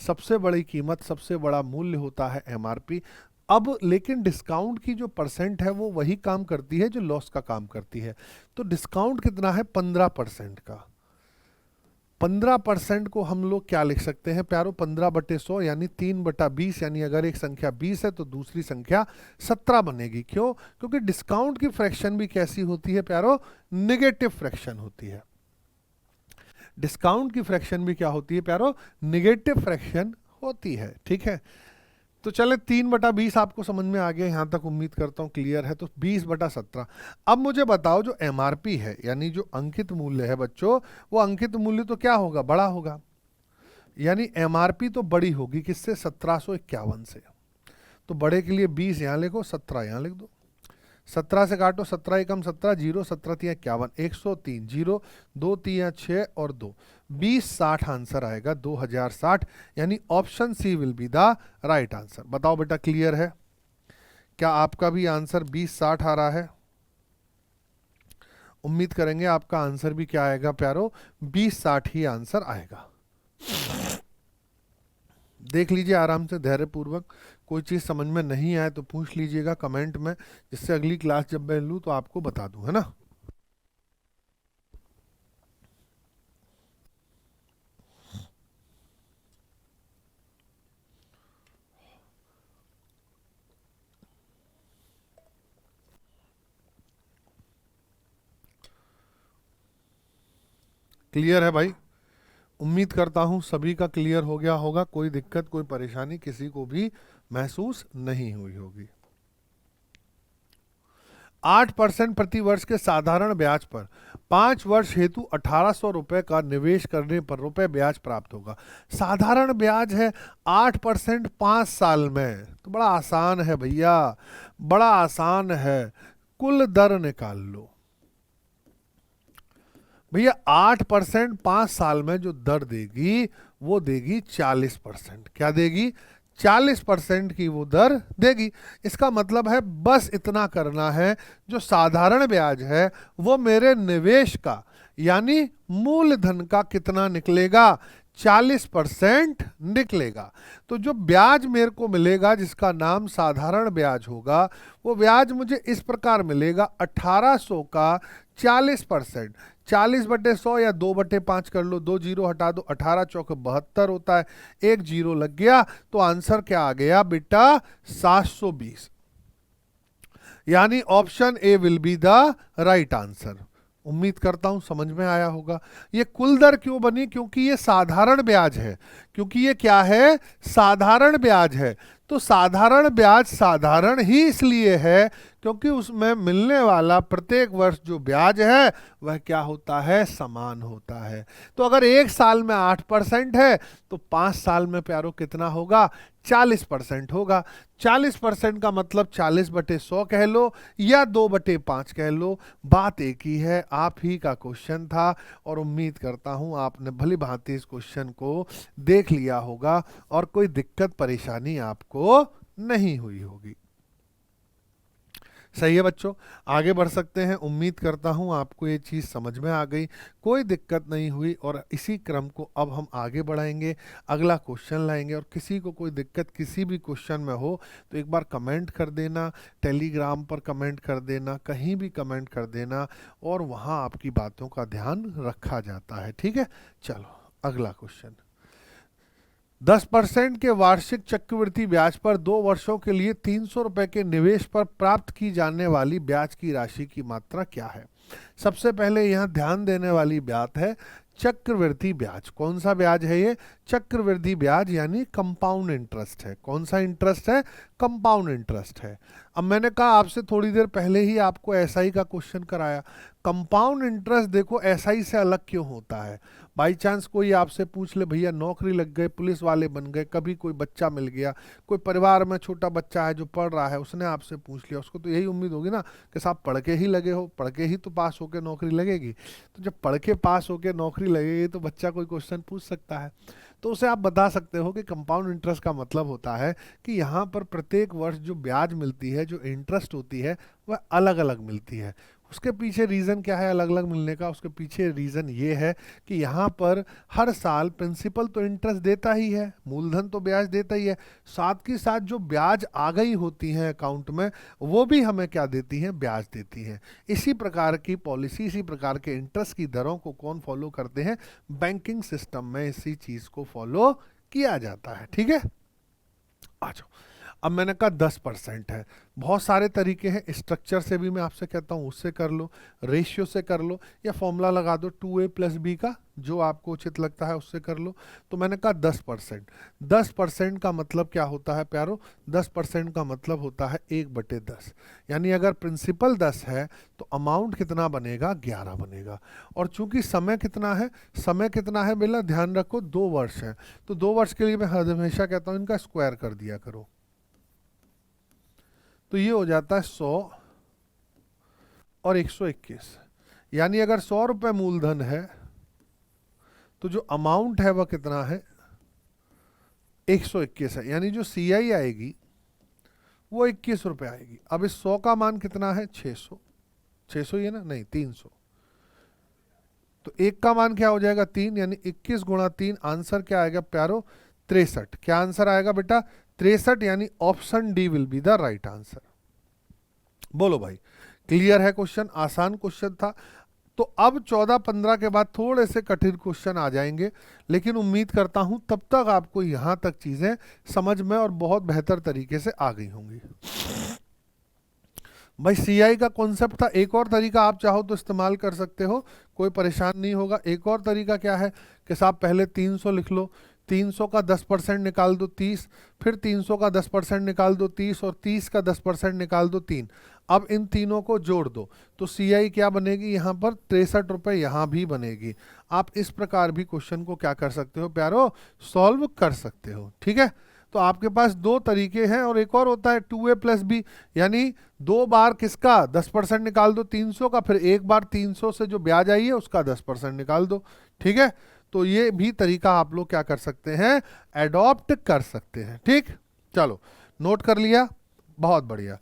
सबसे बड़ी कीमत, सबसे बड़ा मूल्य होता है एमआरपी। अब लेकिन डिस्काउंट की जो परसेंट है वो वही काम करती है जो लॉस का काम करती है। तो डिस्काउंट कितना है? 15% का। 15% को हम लोग क्या लिख सकते हैं प्यारो? 15/100 यानी 3/20, यानी अगर एक संख्या 20 है तो दूसरी संख्या 17 बनेगी। क्यों? क्योंकि डिस्काउंट की फ्रैक्शन भी कैसी होती है प्यारो? नेगेटिव फ्रैक्शन होती है। डिस्काउंट की फ्रैक्शन भी क्या होती है प्यारो? नेगेटिव फ्रैक्शन होती है, ठीक है। तो चले 3/20 आपको समझ में आ गया, यहां तक उम्मीद करता हूं क्लियर है। तो 20/17। अब मुझे बताओ, जो एमआरपी है यानी जो अंकित मूल्य है बच्चों, वो अंकित मूल्य तो क्या होगा? बड़ा होगा, यानी एमआरपी तो बड़ी होगी किससे? 1751 से। तो बड़े के लिए 20 यहां लिखो, 17 यहां लिख दो। 17 से काटो, 17 एकम 17, 0 17 तिया 51, 103, 0 2 तिया 6 और 2, 2060 आंसर आएगा, 2060, यानी option C will be the right answer. बताओ बेटा, क्लियर है? क्या आपका भी आंसर 2060 आ रहा है? उम्मीद करेंगे आपका आंसर भी क्या आएगा प्यारो? 2060 ही आंसर आएगा। देख लीजिए आराम से, धैर्यपूर्वक। कोई चीज़ समझ में नहीं आए तो पूछ लीजिएगा कमेंट में, जिससे अगली क्लास जब मैं लूँ तो आपको बता दूं, है ना। क्लियर है भाई? उम्मीद करता हूं सभी का क्लियर हो गया होगा, कोई दिक्कत कोई परेशानी किसी को भी महसूस नहीं हुई होगी। 8% प्रति वर्ष के साधारण ब्याज पर 5 वर्ष हेतु 1800 रुपए का निवेश करने पर रुपए ब्याज प्राप्त होगा। साधारण ब्याज है 8% 5 साल में, तो बड़ा आसान है भैया, बड़ा आसान है। कुल दर निकाल लो भैया। 8% 5 साल में जो दर देगी वो देगी 40%। क्या देगी? 40% की वो दर देगी। इसका मतलब है बस इतना करना है, जो साधारण ब्याज है वो मेरे निवेश का यानी मूलधन का कितना निकलेगा? 40% निकलेगा। तो जो ब्याज मेरे को मिलेगा जिसका नाम साधारण ब्याज होगा, वो ब्याज मुझे इस प्रकार मिलेगा, 1800 का 40%, 40/100 या 2/5 कर लो, 2 जीरो हटा दो, 18 चौक 72 होता है, 1 जीरो लग गया, तो आंसर क्या आ गया बेटा? 720। यानी option A will be the right answer. उम्मीद करता हूं समझ में आया होगा। ये कुल दर क्यों बनी? क्योंकि ये साधारण ब्याज है। क्योंकि ये क्या है? साधारण ब्याज है। तो साधारण ब्याज साधारण ही इसलिए है क्योंकि उसमें मिलने वाला प्रत्येक वर्ष जो ब्याज है वह क्या होता है, समान होता है। तो अगर एक साल में 8% है तो 5 साल में प्यारो कितना होगा, 40% होगा। 40% का मतलब 40/100 कह लो या 2/5 कह लो, बात एक ही है। आप ही का क्वेश्चन था और उम्मीद करता हूं आपने भली भांति इस क्वेश्चन को देख लिया होगा और कोई दिक्कत परेशानी आपको नहीं हुई होगी। सही है बच्चों, आगे बढ़ सकते हैं। उम्मीद करता हूं आपको ये चीज़ समझ में आ गई, कोई दिक्कत नहीं हुई। और इसी क्रम को अब हम आगे बढ़ाएंगे, अगला क्वेश्चन लाएंगे। और किसी को कोई दिक्कत किसी भी क्वेश्चन में हो तो एक बार कमेंट कर देना, टेलीग्राम पर कमेंट कर देना, कहीं भी कमेंट कर देना, और वहाँ आपकी बातों का ध्यान रखा जाता है। ठीक है, चलो अगला क्वेश्चन। 10% के वार्षिक चक्रवृद्धि ब्याज पर 2 वर्षों के लिए 300 रुपए के निवेश पर प्राप्त की जाने वाली ब्याज की राशि की मात्रा क्या है। सबसे पहले यहाँ ध्यान देने वाली बात है चक्रवृद्धि ब्याज। कौन सा ब्याज है ये, चक्रवृद्धि ब्याज, यानी कंपाउंड इंटरेस्ट है। कौन सा इंटरेस्ट है, कंपाउंड इंटरेस्ट है। अब मैंने कहा आपसे थोड़ी देर पहले ही आपको एसआई का क्वेश्चन कराया। कंपाउंड इंटरेस्ट देखो एसआई से अलग क्यों होता है। बाई चांस कोई आपसे पूछ ले, भैया नौकरी लग गए, पुलिस वाले बन गए, कभी कोई बच्चा मिल गया, कोई परिवार में छोटा बच्चा है जो पढ़ रहा है, उसने आपसे पूछ लिया, उसको तो यही उम्मीद होगी ना कि साहब पढ़ के ही लगे हो, पढ़ के ही तो पास होके नौकरी लगेगी। तो जब पढ़ के पास होके नौकरी लगेगी तो बच्चा कोई क्वेश्चन पूछ सकता है। तो उसे आप बता सकते हो कि कंपाउंड इंटरेस्ट का मतलब होता है कि यहाँ पर प्रत्येक वर्ष जो ब्याज मिलती है, जो इंटरेस्ट होती है, वह अलग अलग मिलती है। उसके पीछे रीज़न क्या है अलग अलग मिलने का, उसके पीछे रीज़न ये है कि यहाँ पर हर साल प्रिंसिपल तो इंटरेस्ट देता ही है, मूलधन तो ब्याज देता ही है, साथ के साथ जो ब्याज आ गई होती हैं अकाउंट में वो भी हमें क्या देती हैं, ब्याज देती हैं। इसी प्रकार की पॉलिसी, इसी प्रकार के इंटरेस्ट की दरों को कौन फॉलो करते हैं, बैंकिंग सिस्टम में इसी चीज़ को फॉलो किया जाता है। ठीक है, आ जाओ। अब मैंने कहा 10% है, बहुत सारे तरीके हैं। स्ट्रक्चर से भी मैं आपसे कहता हूँ उससे कर लो, रेशियो से कर लो, या फॉर्मूला लगा दो 2a+b का, जो आपको उचित लगता है उससे कर लो। तो मैंने कहा 10%। 10% का मतलब क्या होता है प्यारो, 10% का मतलब होता है 1/10। यानी अगर प्रिंसिपल 10 है तो अमाउंट कितना बनेगा, 11 बनेगा। और चूंकि समय कितना है, समय कितना है बेला, ध्यान रखो 2 वर्ष है, तो 2 वर्ष के लिए मैं हमेशा कहता हूँ इनका स्क्वायर कर दिया करो। तो ये हो जाता है 100 और 121। यानी अगर 100 रुपये मूलधन है तो जो अमाउंट है वह कितना है, 121 है। यानी जो सीआई आएगी वो 21 रुपये आएगी। अब इस 100 का मान कितना है, 600। 600 ही है ना, नहीं 300। तो एक का मान क्या हो जाएगा, 3, यानी 21 गुणा 3, आंसर क्या आएगा प्यारो, 63। क्या आंसर आएगा बेटा, 63। यानी option D will be the right answer. बोलो भाई, क्लियर है क्वेश्चन, आसान क्वेश्चन था। तो अब 14-15 के बाद थोड़े से कठिन क्वेश्चन आ जाएंगे, लेकिन उम्मीद करता हूं तब तक आपको यहां तक चीजें समझ में और बहुत बेहतर तरीके से आ गई होंगी। भाई सीआई का कॉन्सेप्ट था, एक और तरीका आप चाहो तो इस्तेमाल कर सकते हो, कोई परेशान नहीं होगा। एक और तरीका क्या है कि साहब पहले 300 लिख लो, 300 का 10% निकाल दो 30, फिर 300 का 10% निकाल दो 30, और 30 का 10% निकाल दो 3। अब इन तीनों को जोड़ दो तो सीआई क्या बनेगी, यहाँ पर 63 रुपये यहाँ भी बनेगी। आप इस प्रकार भी क्वेश्चन को क्या कर सकते हो प्यारो, सॉल्व कर सकते हो। ठीक है, तो आपके पास 2 तरीके हैं। और एक और होता है 2a+b, यानी 2 बार किसका 10% निकाल दो 300 का, फिर एक बार 300 से जो ब्याज आई है उसका 10% निकाल दो। ठीक है, तो ये भी तरीका आप लोग क्या कर सकते हैं, एडॉप्ट कर सकते हैं। ठीक, चलो नोट कर लिया, बहुत बढ़िया।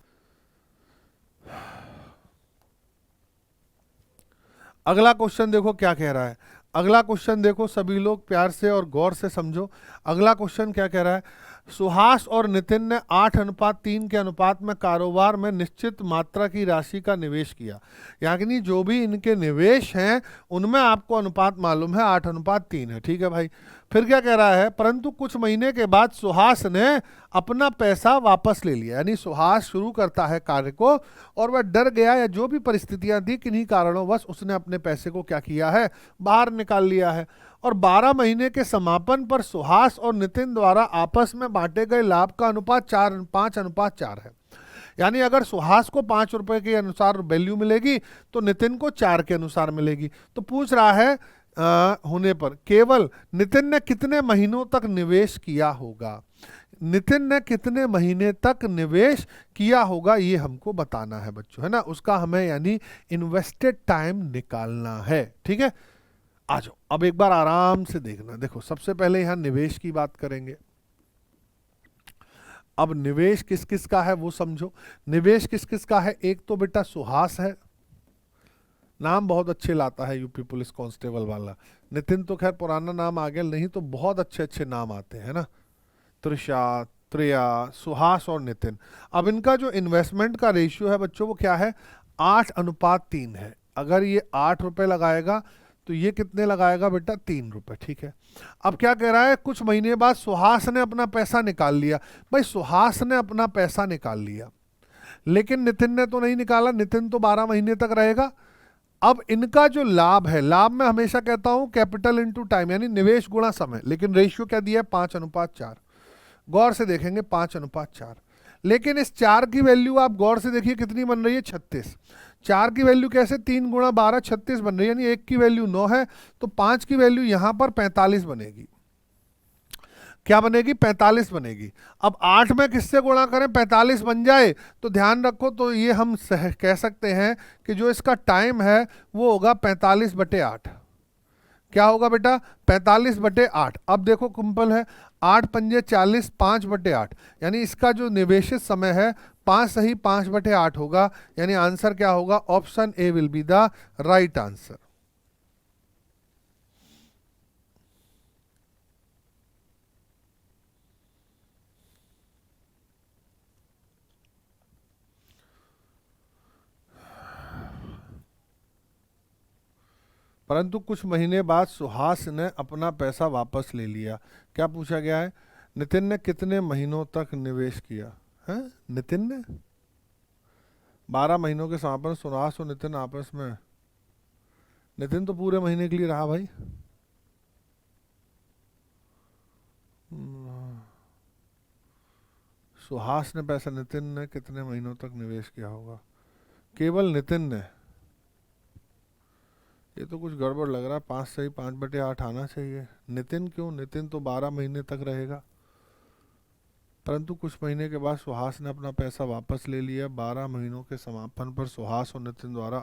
अगला क्वेश्चन देखो क्या कह रहा है। अगला क्वेश्चन देखो सभी लोग प्यार से और गौर से समझो। अगला क्वेश्चन क्या कह रहा है, सुहास और नितिन ने 8:3 के अनुपात में कारोबार में निश्चित मात्रा की राशि का निवेश किया। यानी जो भी इनके निवेश हैं उनमें आपको अनुपात मालूम है 8:3 है। ठीक है भाई, फिर क्या कह रहा है, परंतु कुछ महीने के बाद सुहास ने अपना पैसा वापस ले लिया। यानी सुहास शुरू करता है कार्य को और वह डर गया, या जो भी परिस्थितियां थी किन्हीं कारणों उसने अपने पैसे को क्या किया है, बाहर निकाल लिया है। और 12 महीने के समापन पर सुहास और नितिन द्वारा आपस में बांटे गए लाभ का अनुपात 5:4 है। यानी अगर सुहास को 5 रुपए के अनुसार वैल्यू मिलेगी तो नितिन को 4 के अनुसार मिलेगी। तो पूछ रहा है होने पर केवल नितिन ने कितने महीनों तक निवेश किया होगा। नितिन ने कितने महीने तक निवेश किया होगा ये हमको बताना है बच्चों, है ना। उसका हमें यानी इन्वेस्टेड टाइम निकालना है। ठीक है, आ जाओ अब एक बार आराम से देखना। देखो सबसे पहले यहां निवेश की बात करेंगे। अब निवेश किस किस का है वो समझो। निवेश किस किस का है, एक तो बेटा सुहास है, नाम बहुत अच्छे लाता है यूपी पुलिस कांस्टेबल वाला। नितिन तो खैर पुराना नाम आ गया, नहीं तो बहुत अच्छे अच्छे नाम आते हैं ना, त्रिषा, त्रिया, सुहास और नितिन। अब इनका जो इन्वेस्टमेंट का रेशियो है बच्चों वो क्या है, 8:3 है। अगर ये 8 रुपए लगाएगा तो ये कितने लगाएगा बेटा, 3 रुपए। ठीक है, अब क्या कह रहा है, कुछ महीने बाद सुहास ने अपना पैसा निकाल लिया। भाई सुहास ने अपना पैसा निकाल लिया लेकिन नितिन ने तो नहीं निकाला, नितिन तो 12 महीने तक रहेगा। अब इनका जो लाभ है, लाभ में हमेशा कहता हूं कैपिटल इनटू टाइम यानी निवेश गुणा समय, लेकिन रेशियो क्या दिया है, 5:4। गौर से देखेंगे 5:4, लेकिन इस 4 की वैल्यू आप गौर से देखिए कितनी बन रही है, 36। 4 की वैल्यू कैसे, 3 गुणा 12 36 बन रही है, यानी 1 की वैल्यू 9 है, तो 5 की वैल्यू यहां पर 45 बनेगी। क्या बनेगी, 45 बनेगी। अब 8 में किससे गुणा करें 45 बन जाए, तो ध्यान रखो, तो ये हम कह सकते हैं कि जो इसका टाइम है वो होगा 45/8। क्या होगा बेटा, 45/8। अब देखो कुंपल है, 8 पंजे 40, 5/8, यानी इसका जो निवेशित समय है 5 सही 5/8 होगा। यानी आंसर क्या होगा, option A will be the right answer. परंतु कुछ महीने बाद सुहास ने अपना पैसा वापस ले लिया। क्या पूछा गया है, नितिन ने कितने महीनों तक निवेश किया है। नितिन ने 12 महीनों के समापन सुहास और नितिन आपस में, नितिन तो पूरे महीने के लिए रहा भाई। सुहास ने पैसा, नितिन ने कितने महीनों तक निवेश किया होगा, केवल नितिन ने। ये तो कुछ गड़बड़ लग रहा है, 5 सही 5/8 आना चाहिए। नितिन क्यों, नितिन तो 12 महीने तक रहेगा। परंतु कुछ महीने के बाद सुहास ने अपना पैसा वापस ले लिया। 12 महीनों के समापन पर सुहास और नितिन द्वारा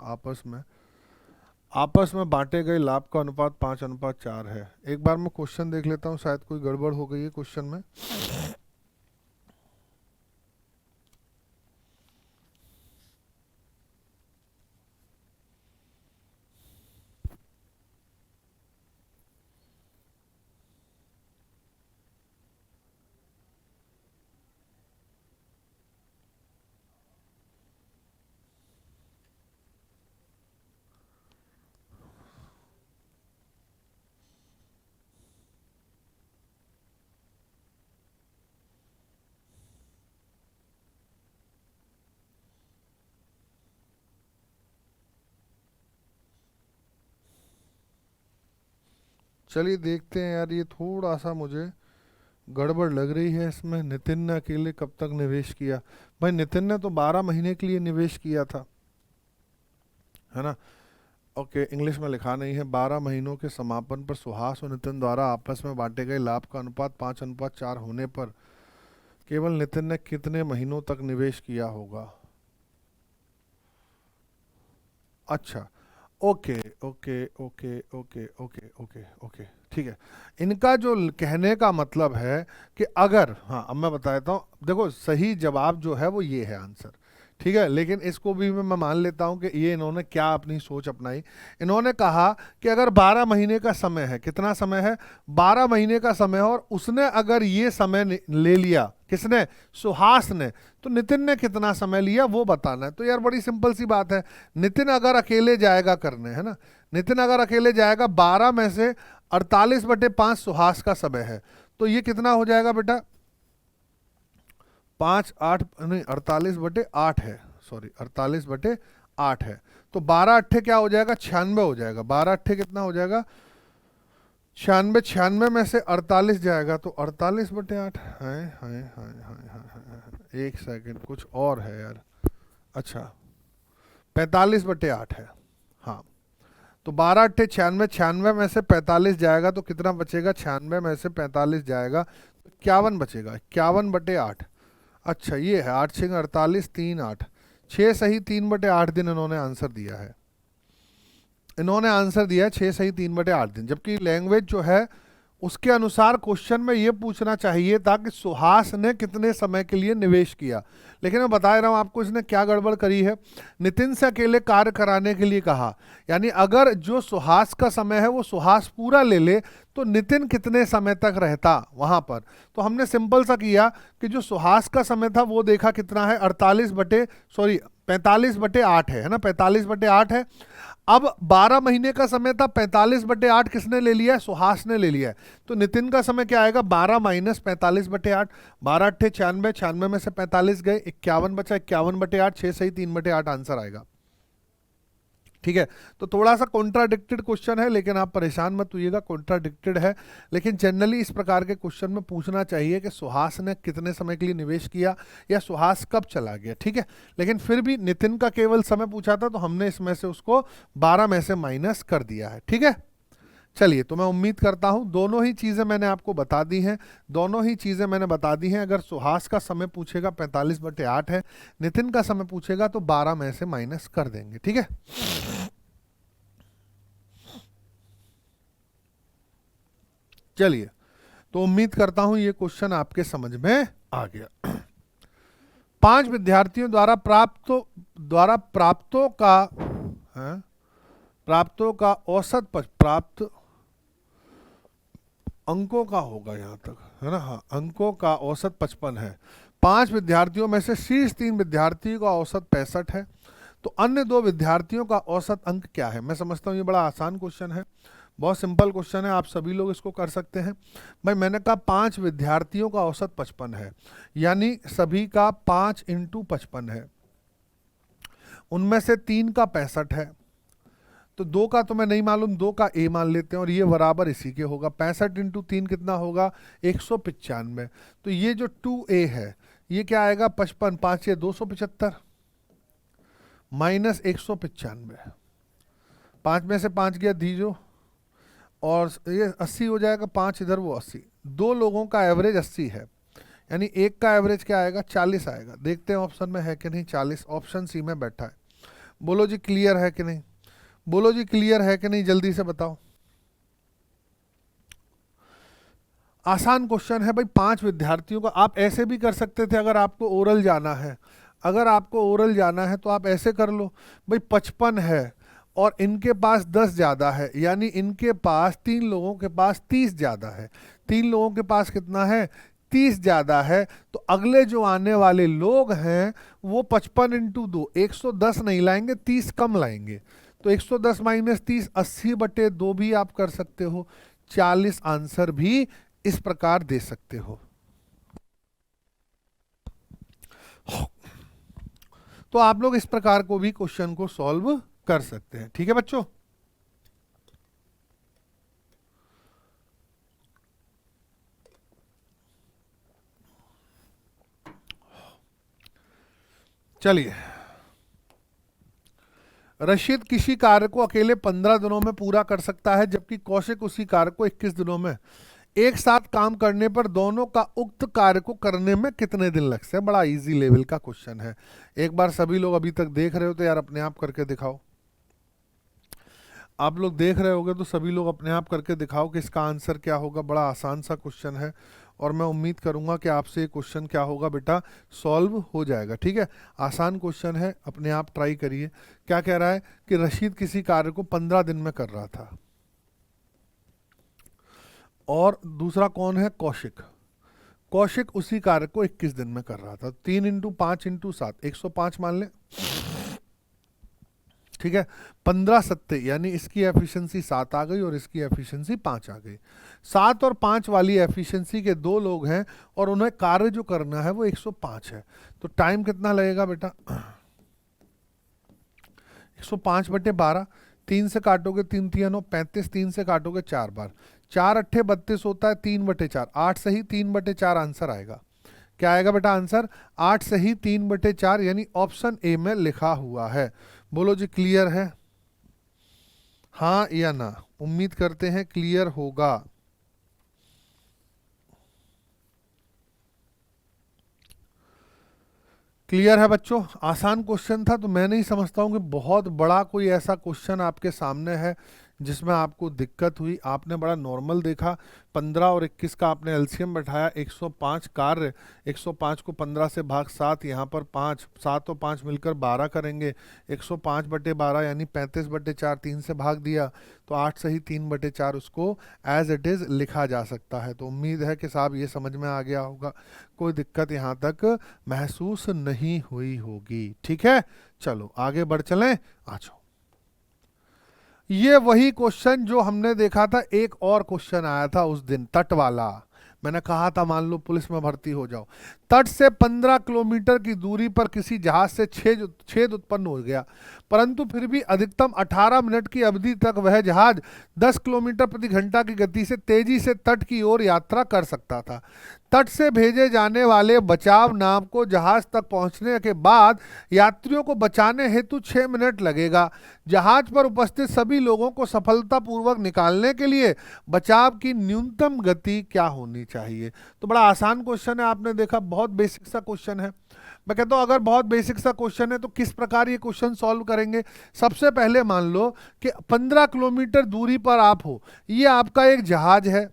आपस में बांटे गए लाभ का अनुपात 5:4 है। एक बार मैं क्वेश्चन देख लेता हूँ, शायद कोई गड़बड़ हो गई है क्वेश्चन में। चलिए देखते हैं यार, ये थोड़ा सा मुझे गड़बड़ लग रही है इसमें। नितिन ने अकेले कब तक निवेश किया, भाई नितिन ने तो 12 महीने के लिए निवेश किया था, है ना। ओके, इंग्लिश में लिखा नहीं है। 12 महीनों के समापन पर सुहास और नितिन द्वारा आपस में बांटे गए लाभ का अनुपात 5:4 होने पर केवल नितिन ने कितने महीनों तक निवेश किया होगा। अच्छा, okay okay okay okay okay okay okay, ठीक है। इनका जो कहने का मतलब है कि अगर, हाँ अब मैं बता देता हूँ, देखो सही जवाब जो है वो ये है आंसर, ठीक है। लेकिन इसको भी मैं मान लेता हूँ कि ये इन्होंने क्या अपनी सोच अपनाई। इन्होंने कहा कि अगर 12 महीने का समय है, कितना समय है, 12 महीने का समय है, और उसने अगर ये समय ले लिया, किसने, सुहास ने, तो नितिन ने कितना समय लिया वो बताना है। तो यार बड़ी सिंपल सी बात है, नितिन अगर अकेले जाएगा करने, है ना, नितिन अगर अकेले जाएगा, 12 में से 48/5 सुहास का समय है, तो ये कितना हो जाएगा बेटा, 5 8 नहीं 48/8 है, सॉरी 48/8 है। तो 12 अट्ठे क्या हो जाएगा, 96 हो जाएगा। 12 अट्ठे कितना हो जाएगा, 96। 96 में से 48 जाएगा तो 48/8 है। एक सेकंड, कुछ और है यार। अच्छा 45/8 है। हाँ तो 12 अट्ठे 96, 96 में से 45 जाएगा तो कितना बचेगा, 96 में से 45 जाएगा तो 51 बचेगा, 51/8। अच्छा ये है 8 6 48 3 8, 6 सही 3/8 दिन इन्होंने आंसर दिया है। इन्होंने आंसर दिया है 6 सही 3/8 दिन, जबकि लैंग्वेज जो है उसके अनुसार क्वेश्चन में ये पूछना चाहिए था कि सुहास ने कितने समय के लिए निवेश किया। लेकिन मैं बता रहा हूं आपको इसने क्या गड़बड़ करी है। नितिन से अकेले कार्य कराने के लिए कहा, यानी अगर जो सुहास का समय है वो सुहास पूरा ले ले तो नितिन कितने समय तक रहता वहां पर। तो हमने सिंपल सा किया कि जो सुहास का समय था वो देखा कितना है, 45/8 है ना, 45/8 है। अब 12 महीने का समय था, 45/8 किसने ले लिया है, सुहास ने ले लिया है। तो नितिन का समय क्या आएगा, 12 माइनस 45/8, 12 अट्ठे 96, 96 में से 45 गए, 51 बचा, 51/8, 6 सही 3/8 आंसर आएगा। ठीक है, तो थोड़ा सा कॉन्ट्राडिक्टेड क्वेश्चन है, लेकिन आप परेशान मत होइएगा, कॉन्ट्राडिक्टेड है, लेकिन जनरली इस प्रकार के क्वेश्चन में पूछना चाहिए कि सुहास ने कितने समय के लिए निवेश किया या सुहास कब चला गया। ठीक है, लेकिन फिर भी नितिन का केवल समय पूछा था तो हमने इसमें से उसको 12 में से माइनस कर दिया है। ठीक है, चलिए, तो मैं उम्मीद करता हूं दोनों ही चीज़ें मैंने आपको बता दी हैं, दोनों ही चीज़ें मैंने बता दी हैं। अगर सुहास का समय पूछेगा 45/8 है, नितिन का समय पूछेगा तो 12 में से माइनस कर देंगे। ठीक है, चलिए, तो उम्मीद करता हूं ये क्वेश्चन आपके समझ में आ गया। 5 विद्यार्थियों द्वारा प्राप्तों का औसत प्राप्त अंकों का होगा यहां तक, है ना। हाँ, अंकों का औसत 55 है। 5 विद्यार्थियों में से शीर्ष 3 विद्यार्थियों का औसत 65 है, तो अन्य 2 विद्यार्थियों का औसत अंक क्या है। मैं समझता हूँ ये बड़ा आसान क्वेश्चन है, बहुत सिंपल क्वेश्चन है, आप सभी लोग इसको कर सकते हैं। भाई मैंने कहा 5 विद्यार्थियों का औसत 55 है, यानी सभी का 5 × 55 है, उनमें से 3 का 65 है, तो 2 का तो मैं नहीं मालूम, 2 का ए मान लेते हैं और ये बराबर इसी के होगा। 65 × 3 कितना होगा, 195। तो ये जो 2a है ये क्या आएगा, 55, 5 ये 275 माइनस 195, 5 में से 5 गया दीजो, और ये 80 हो जाएगा, 5 इधर वो 80। 2 लोगों का एवरेज 80 है, यानी एक का एवरेज क्या आएगा, 40 आएगा। देखते हैं ऑप्शन में है कि नहीं 40, ऑप्शन सी में बैठा है। बोलो जी क्लियर है कि नहीं, बोलो जी क्लियर है कि नहीं, जल्दी से बताओ। आसान क्वेश्चन है भाई, 5 विद्यार्थियों का। आप ऐसे भी कर सकते थे, अगर आपको ओरल जाना है, अगर आपको ओरल जाना है तो आप ऐसे कर लो भाई, 55 है और इनके पास 10 ज़्यादा है, यानी इनके पास 3 लोगों के पास 30 ज़्यादा है। 3 लोगों के पास कितना है, 30 ज़्यादा है, तो अगले जो आने वाले लोग हैं वो 55 × 2 110 नहीं लाएंगे, 30 कम लाएंगे। तो 110 माइनस 30 80/2 भी आप कर सकते हो, 40 आंसर भी इस प्रकार दे सकते हो। तो आप लोग इस प्रकार को भी क्वेश्चन को सॉल्व कर सकते हैं। ठीक है बच्चों, चलिए। रशीद किसी कार्य को अकेले 15 दिनों में पूरा कर सकता है, जबकि कौशिक उसी कार्य को 21 दिनों में। एक साथ काम करने पर दोनों का उक्त कार्य को करने में कितने दिन लग सकते हैं। बड़ा इजी लेवल का क्वेश्चन है। एक बार सभी लोग अभी तक देख रहे हो तो यार अपने आप करके दिखाओ। आप लोग देख रहे होगे तो सभी लोग अपने आप करके दिखाओ कि इसका आंसर क्या होगा। बड़ा आसान सा क्वेश्चन है और मैं उम्मीद करूंगा कि आपसे ये क्वेश्चन क्या होगा बेटा, सॉल्व हो जाएगा। ठीक है, आसान क्वेश्चन है, अपने आप ट्राई करिए। क्या कह रहा है कि रशीद किसी कार्य को 15 दिन में कर रहा था, और दूसरा कौन है, कौशिक। कौशिक उसी कार्य को 21 दिन में कर रहा था। 3 × 5 × 7 105 मान ले। ठीक है, 15 सत्ते, यानी इसकी एफिशिएंसी 7 आ गई और इसकी एफिशिएंसी 5 आ गई। 7 और 5 वाली एफिशिएंसी के 2 लोग हैं और उन्हें कार्य जो करना है वो 105 है। तो टाइम कितना लगेगा बेटा, 105/12, 3 से काटोगे 3 × 9 35, 3 से काटोगे 4 बार, 4 × 8 = 32 होता है, 3/4, 8 सही 3/4 आंसर आएगा। क्या आएगा बेटा आंसर? 8 सही 3/4, यानी ऑप्शन ए में लिखा हुआ है। बोलो जी क्लियर है, हाँ या ना? उम्मीद करते हैं क्लियर होगा। क्लियर है बच्चों? आसान क्वेश्चन था, तो मैं नहीं समझता हूँ कि बहुत बड़ा कोई ऐसा क्वेश्चन आपके सामने है जिसमें आपको दिक्कत हुई। आपने बड़ा नॉर्मल देखा। 15 और 21 का आपने एलसीएम बैठाया, 105 कार्य, 105 को 15 से भाग 7, यहाँ पर 5, 7 और 5 मिलकर 12 करेंगे। 105/12 यानी 35/4, 3 से भाग दिया तो 8 सही 3/4 उसको एज इट इज़ लिखा जा सकता है। तो उम्मीद है कि साहब ये समझ में आ गया होगा, कोई दिक्कत यहाँ तक महसूस नहीं हुई होगी। ठीक है, चलो आगे बढ़ चलें। आ जाओ, ये वही क्वेश्चन जो हमने देखा था, एक और क्वेश्चन आया था उस दिन तट वाला। मैंने कहा था मान लो पुलिस में भर्ती हो जाओ, तट से 15 किलोमीटर की दूरी पर किसी जहाज से छेद उत्पन्न हो गया, परंतु फिर भी अधिकतम 18 मिनट की अवधि तक वह जहाज 10 किलोमीटर प्रति घंटा की गति से तेजी से तट की ओर यात्रा कर सकता था। तट से भेजे जाने वाले बचाव नाव को जहाज तक पहुंचने के बाद यात्रियों को बचाने हेतु 6 मिनट लगेगा। जहाज पर उपस्थित सभी लोगों को सफलतापूर्वक निकालने के लिए बचाव की न्यूनतम गति क्या होनी चाहिए? तो बड़ा आसान क्वेश्चन है, आपने देखा बहुत बेसिक सा क्वेश्चन है। मैं कहता हूं अगर बहुत बेसिक सा क्वेश्चन है तो किस प्रकार ये क्वेश्चन सॉल्व करेंगे? सबसे पहले मान लो कि 15 किलोमीटर दूरी पर आप हो, ये आपका एक जहाज है,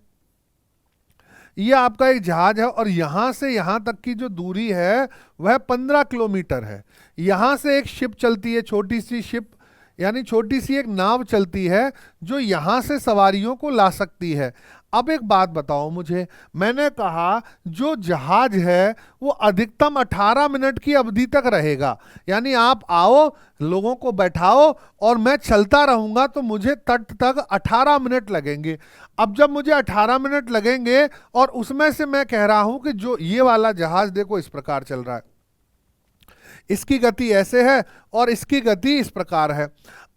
ये आपका एक जहाज है और यहां से यहां तक की जो दूरी है वह 15 किलोमीटर है। यहां से एक शिप चलती है, छोटी सी शिप, यानी छोटी सी एक नाव चलती है जो यहां से सवारियों को ला सकती है। अब एक बात बताओ मुझे, मैंने कहा जो जहाज है वो अधिकतम 18 मिनट की अवधि तक रहेगा, यानी आप आओ, लोगों को बैठाओ और मैं चलता रहूंगा तो मुझे तट तक 18 मिनट लगेंगे। अब जब मुझे 18 मिनट लगेंगे और उसमें से मैं कह रहा हूं कि जो ये वाला जहाज देखो इस प्रकार चल रहा है, इसकी गति ऐसे है और इसकी गति इस प्रकार है।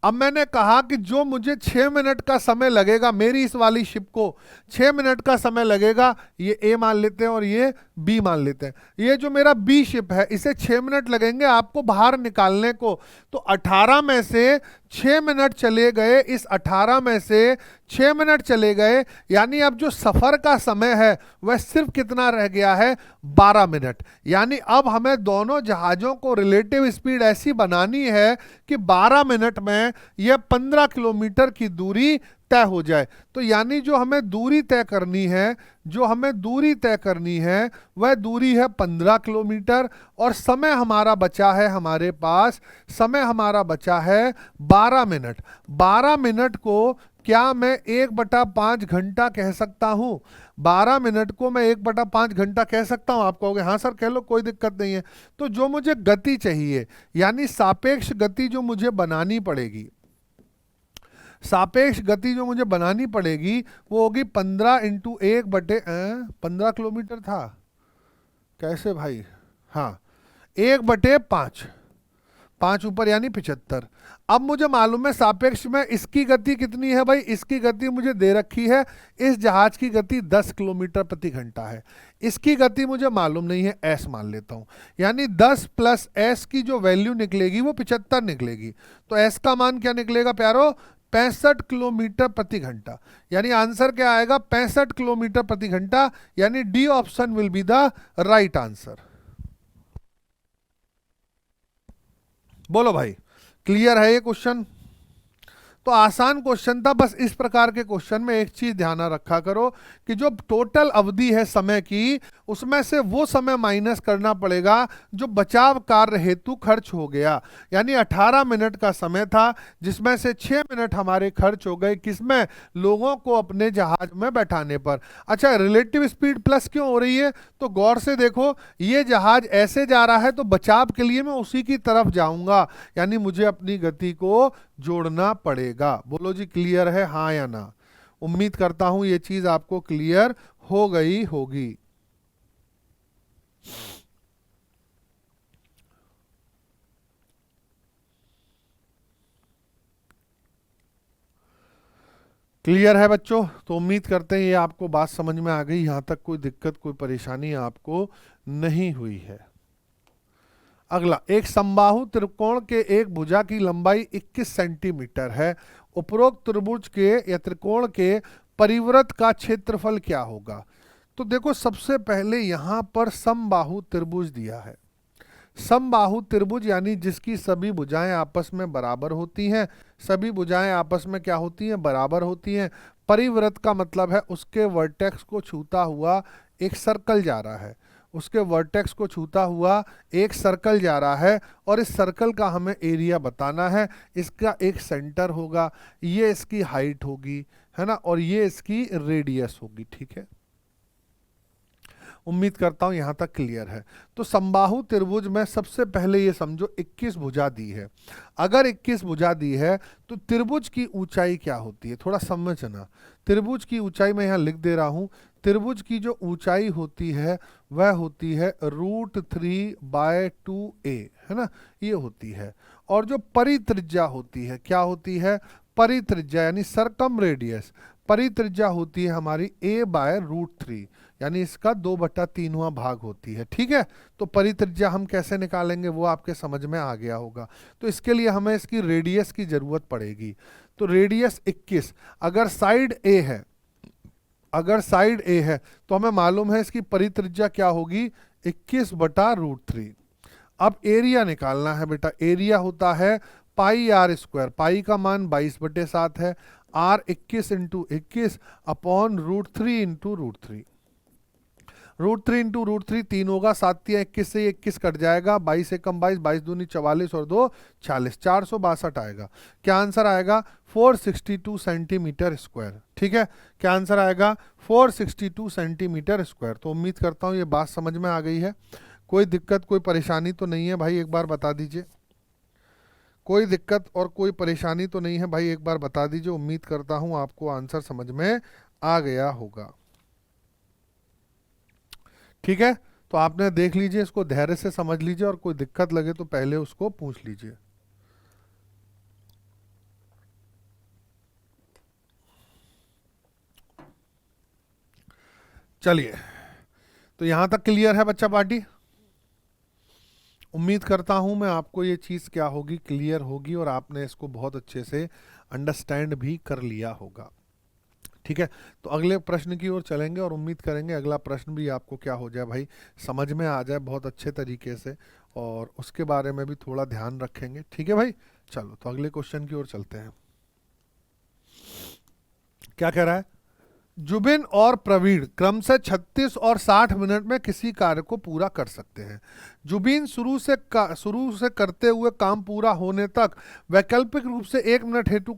अब मैंने कहा कि जो मुझे 6 मिनट का समय लगेगा, मेरी इस वाली शिप को 6 मिनट का समय लगेगा, ये ए मान लेते हैं और ये बी मान लेते हैं। ये जो मेरा बी शिप है इसे 6 मिनट लगेंगे आपको बाहर निकालने को। तो 18 में से 6 मिनट चले गए, इस 18 में से 6 मिनट चले गए, यानी अब जो सफर का समय है वह सिर्फ कितना रह गया है? 12 मिनट। यानी अब हमें दोनों जहाजों को रिलेटिव स्पीड ऐसी बनानी है कि 12 मिनट में यह 15 किलोमीटर की दूरी तय हो जाए। तो यानी जो हमें दूरी तय करनी है, जो हमें दूरी तय करनी है वह दूरी है 15 किलोमीटर, और समय हमारा बचा है, हमारे पास समय हमारा बचा है 12 मिनट। 12 मिनट को क्या मैं 1/5 घंटा कह सकता हूं? 12 मिनट को मैं 1/5 घंटा कह सकता हूं? आप कहोगे हाँ सर कह लो, कोई दिक्कत नहीं है। तो जो मुझे गति चाहिए, यानी सापेक्ष गति जो मुझे बनानी पड़ेगी, सापेक्ष गति जो मुझे बनानी पड़ेगी वो होगी 15 इंटू 1/15 किलोमीटर था कैसे भाई? हाँ, 1/5, 5 ऊपर यानी 75। अब मुझे मालूम है सापेक्ष में इसकी गति कितनी है भाई? इसकी गति मुझे दे रखी है, इस जहाज की गति 10 किलोमीटर प्रति घंटा है। इसकी गति मुझे मालूम नहीं है, एस मान लेता हूं, यानी 10 प्लस एस की जो वैल्यू निकलेगी वो 75 निकलेगी। तो एस का मान क्या निकलेगा प्यारो? 65 किलोमीटर प्रति घंटा। यानी आंसर क्या आएगा? 65 किलोमीटर प्रति घंटा, यानी D option will be the right answer. बोलो भाई, क्लियर है ये क्वेश्चन? तो आसान क्वेश्चन था। बस इस प्रकार के क्वेश्चन में एक चीज ध्यान रखा करो कि जो टोटल अवधि है समय की, उसमें से वो समय माइनस करना पड़ेगा जो बचाव कार्य हेतु खर्च हो गया। यानी 18 मिनट का समय था जिसमें से 6 मिनट हमारे खर्च हो गए, किसमें? लोगों को अपने जहाज में बैठाने पर। अच्छा, रिलेटिव स्पीड प्लस क्यों हो रही है? तो गौर से देखो, ये जहाज ऐसे जा रहा है तो बचाव के लिए मैं उसी की तरफ जाऊंगा, यानी मुझे अपनी गति को जोड़ना पड़ेगा। बोलो जी क्लियर है, हाँ या ना? उम्मीद करता हूं ये चीज आपको क्लियर हो गई होगी। क्लियर है बच्चों? तो उम्मीद करते हैं ये आपको बात समझ में आ गई, यहां तक कोई दिक्कत कोई परेशानी आपको नहीं हुई है। अगला, एक समबाहु त्रिकोण के एक भुजा की लंबाई 21 सेंटीमीटर है। उपरोक्त त्रिभुज के या त्रिकोण के परिवृत्त का क्षेत्रफल क्या होगा? तो देखो, सबसे पहले यहां पर समबाहु त्रिभुज दिया है। समबाहु त्रिभुज यानी जिसकी सभी भुजाएं आपस में बराबर होती हैं। सभी भुजाएं आपस में क्या होती हैं? बराबर होती हैं। परिवृत्त का मतलब है उसके वर्टेक्स को छूता हुआ एक सर्कल जा रहा है। उसके वर्टेक्स को छूता हुआ एक सर्कल जा रहा है और इस सर्कल का हमें एरिया बताना है। इसका एक सेंटर होगा, ये इसकी हाइट होगी, है ना, और ये इसकी रेडियस होगी। ठीक है, उम्मीद करता हूं यहां तक क्लियर है। तो समबाहु त्रिभुज में सबसे पहले ये समझो 21 भुजा दी है। अगर 21 भुजा दी है तो त्रिभुज की ऊंचाई क्या होती है? थोड़ा समझना। त्रिभुज की ऊंचाई मैं यहां लिख दे रहा हूं। त्रिभुज की जो ऊंचाई होती है वह होती है √3/2a, है ना, ये होती है। और जो परित्रिज्या होती है, क्या होती है? परित्रिज्या यानी सरकम रेडियस, परित्रिज्या होती है हमारी a/√3, यानी इसका 2/3वां भाग होती है। ठीक है, तो परित्रिज्या हम कैसे निकालेंगे वो आपके समझ में आ गया होगा। तो इसके लिए हमें इसकी रेडियस की जरूरत पड़ेगी। तो रेडियस 21, अगर साइड ए है, अगर साइड ए है तो हमें मालूम है इसकी परित्रिज्या क्या होगी? 21/√3। अब एरिया निकालना है बेटा। एरिया होता है πr²। पाई का मान 22/7 है। r 21 × 21 upon √3 × √3। √3 × √3 3 होगा, 7 या 21 से 21 कट जाएगा, 22 से कम 22, 22 दूनी 44 और 2 46, 462 आएगा। क्या आंसर आएगा? 462 सेंटीमीटर स्क्वायर। ठीक है, क्या आंसर आएगा? 462 सेंटीमीटर स्क्वायर। तो उम्मीद करता हूँ ये बात समझ में आ गई है। कोई दिक्कत कोई परेशानी तो नहीं है भाई? एक बार बता दीजिए। कोई दिक्कत और कोई परेशानी तो नहीं है भाई? एक बार बता दीजिए। उम्मीद करता हूँ आपको आंसर समझ में आ गया होगा। ठीक है, तो आपने देख लीजिए, इसको धैर्य से समझ लीजिए और कोई दिक्कत लगे तो पहले उसको पूछ लीजिए। चलिए, तो यहां तक क्लियर है बच्चा पार्टी? उम्मीद करता हूं मैं आपको ये चीज़ क्या होगी? क्लियर होगी और आपने इसको बहुत अच्छे से अंडरस्टैंड भी कर लिया होगा। ठीक है, तो अगले प्रश्न की ओर चलेंगे और उम्मीद करेंगे अगला प्रश्न भी आपको क्या हो जाए भाई? समझ में आ जाए बहुत अच्छे तरीके से, और उसके बारे में भी थोड़ा ध्यान रखेंगे। ठीक है भाई, चलो तो अगले क्वेश्चन की ओर चलते हैं। क्या कह रहा है? जुबिन और प्रवीण क्रम से 36 और 60 मिनट में किसी कार्य को पूरा कर सकते हैं। जुबिन शुरू से करते हुए काम पूरा होने तक वैकल्पिक रूप से 1 मिनट हेतु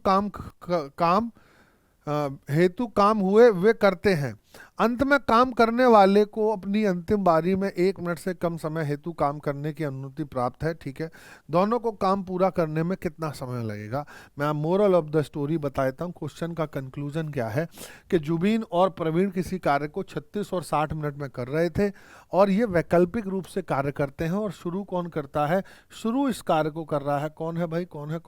काम हुए वे करते हैं। अंत में काम करने वाले को अपनी अंतिम बारी में 1 मिनट से कम समय हेतु काम करने की अनुमति प्राप्त है। ठीक है, दोनों को काम पूरा करने में कितना समय लगेगा? मैं मोरल ऑफ द स्टोरी बता देता हूँ। क्वेश्चन का कंक्लूजन क्या है कि जुबीन और प्रवीण किसी कार्य को 36 और 60 मिनट में कर रहे थे और ये वैकल्पिक रूप से कार्य करते हैं। और शुरू कौन करता है? शुरू इस कार्य को कर रहा है कौन है भाई? कौन है?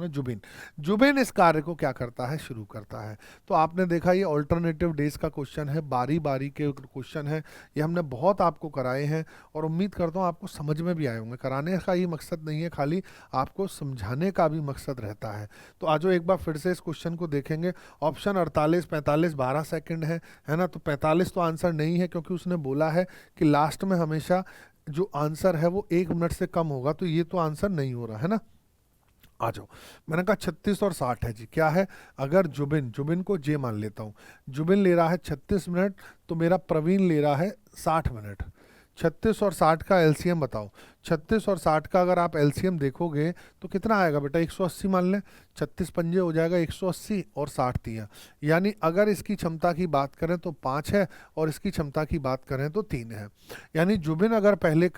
जुबीन। जुबीन इस कार्य को क्या करता है? शुरू करता है। तो आपने देखा ये ऑल्टरनेटिव डेज का क्वेश्चन है, बारी बारी के क्वेश्चन है। ये हमने बहुत आपको कराए हैं और उम्मीद करता हूँ आपको समझ में भी आए होंगे। कराने का ये मकसद नहीं है, खाली आपको समझाने का भी मकसद रहता है। तो आज एक बार फिर से इस क्वेश्चन को देखेंगे। ऑप्शन 48, 45, 12 सेकंड है ना? तो 45 तो आंसर नहीं है, क्योंकि उसने बोला है कि लास्ट में हमेशा जो आंसर है वो 1 मिनट से कम होगा, तो ये तो आंसर नहीं हो रहा है ना। आ जाओ, मैंने कहा 36 और 60 है जी। क्या है? अगर जुबिन को जे मान लेता हूँ। जुबिन ले रहा है 36 मिनट, तो मेरा प्रवीण ले रहा है 60 मिनट। 36 और 60 का एलसीएम बताओ। 36 और 60 का अगर आप एलसीएम देखोगे तो कितना आएगा बेटा? 180 मान लें। 36 पंजे हो जाएगा 180 और 60 तियाँ, यानी अगर इसकी क्षमता की बात करें तो 5 है और इसकी क्षमता की बात करें तो 3 है। यानी जुबिन अगर पहले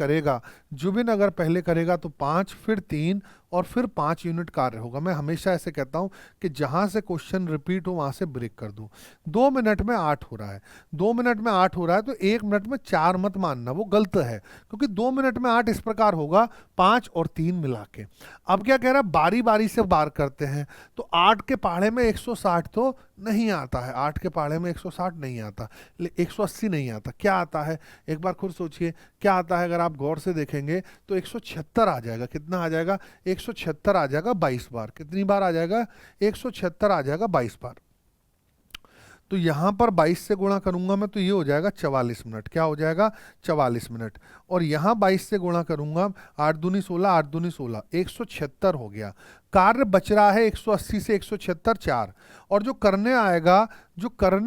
करेगा तो 5 फिर 3 और फिर 5 यूनिट कार्य होगा। मैं हमेशा ऐसे कहता हूँ कि जहाँ से क्वेश्चन रिपीट हो वहाँ से ब्रेक कर दूँ। 2 मिनट में 8 हो रहा है, 2 मिनट में 8 हो रहा है, तो 1 मिनट में 4 मत मानना, वो गलत है। क्योंकि 2 मिनट में 8 इस प्रकार प्रकार होगा 5 और 3 मिला के। अब क्या कह रहा है, बारी बारी से बार करते हैं। तो 8 के पहाड़े में 160 तो नहीं आता है, 8 के पहाड़े में 160 नहीं आता, 180 नहीं आता, क्या आता है एक बार खुद सोचिए क्या आता है। अगर आप गौर से देखेंगे तो 176 आ जाएगा। कितना आ जाएगा, 176 आ जाएगा 22 बार। कितनी बार आ जाएगा, 176 आ जाएगा 22 बार। तो यहाँ पर 22 से गुणा करूंगा मैं तो ये हो जाएगा 44 मिनट। क्या हो जाएगा, 44 मिनट। और यहाँ 22 से गुणा करूंगा, 8 दूनी 16, 8 दूनी 16, 176 हो गया। कार्य बच रहा है 180 से 176 4। और जो करने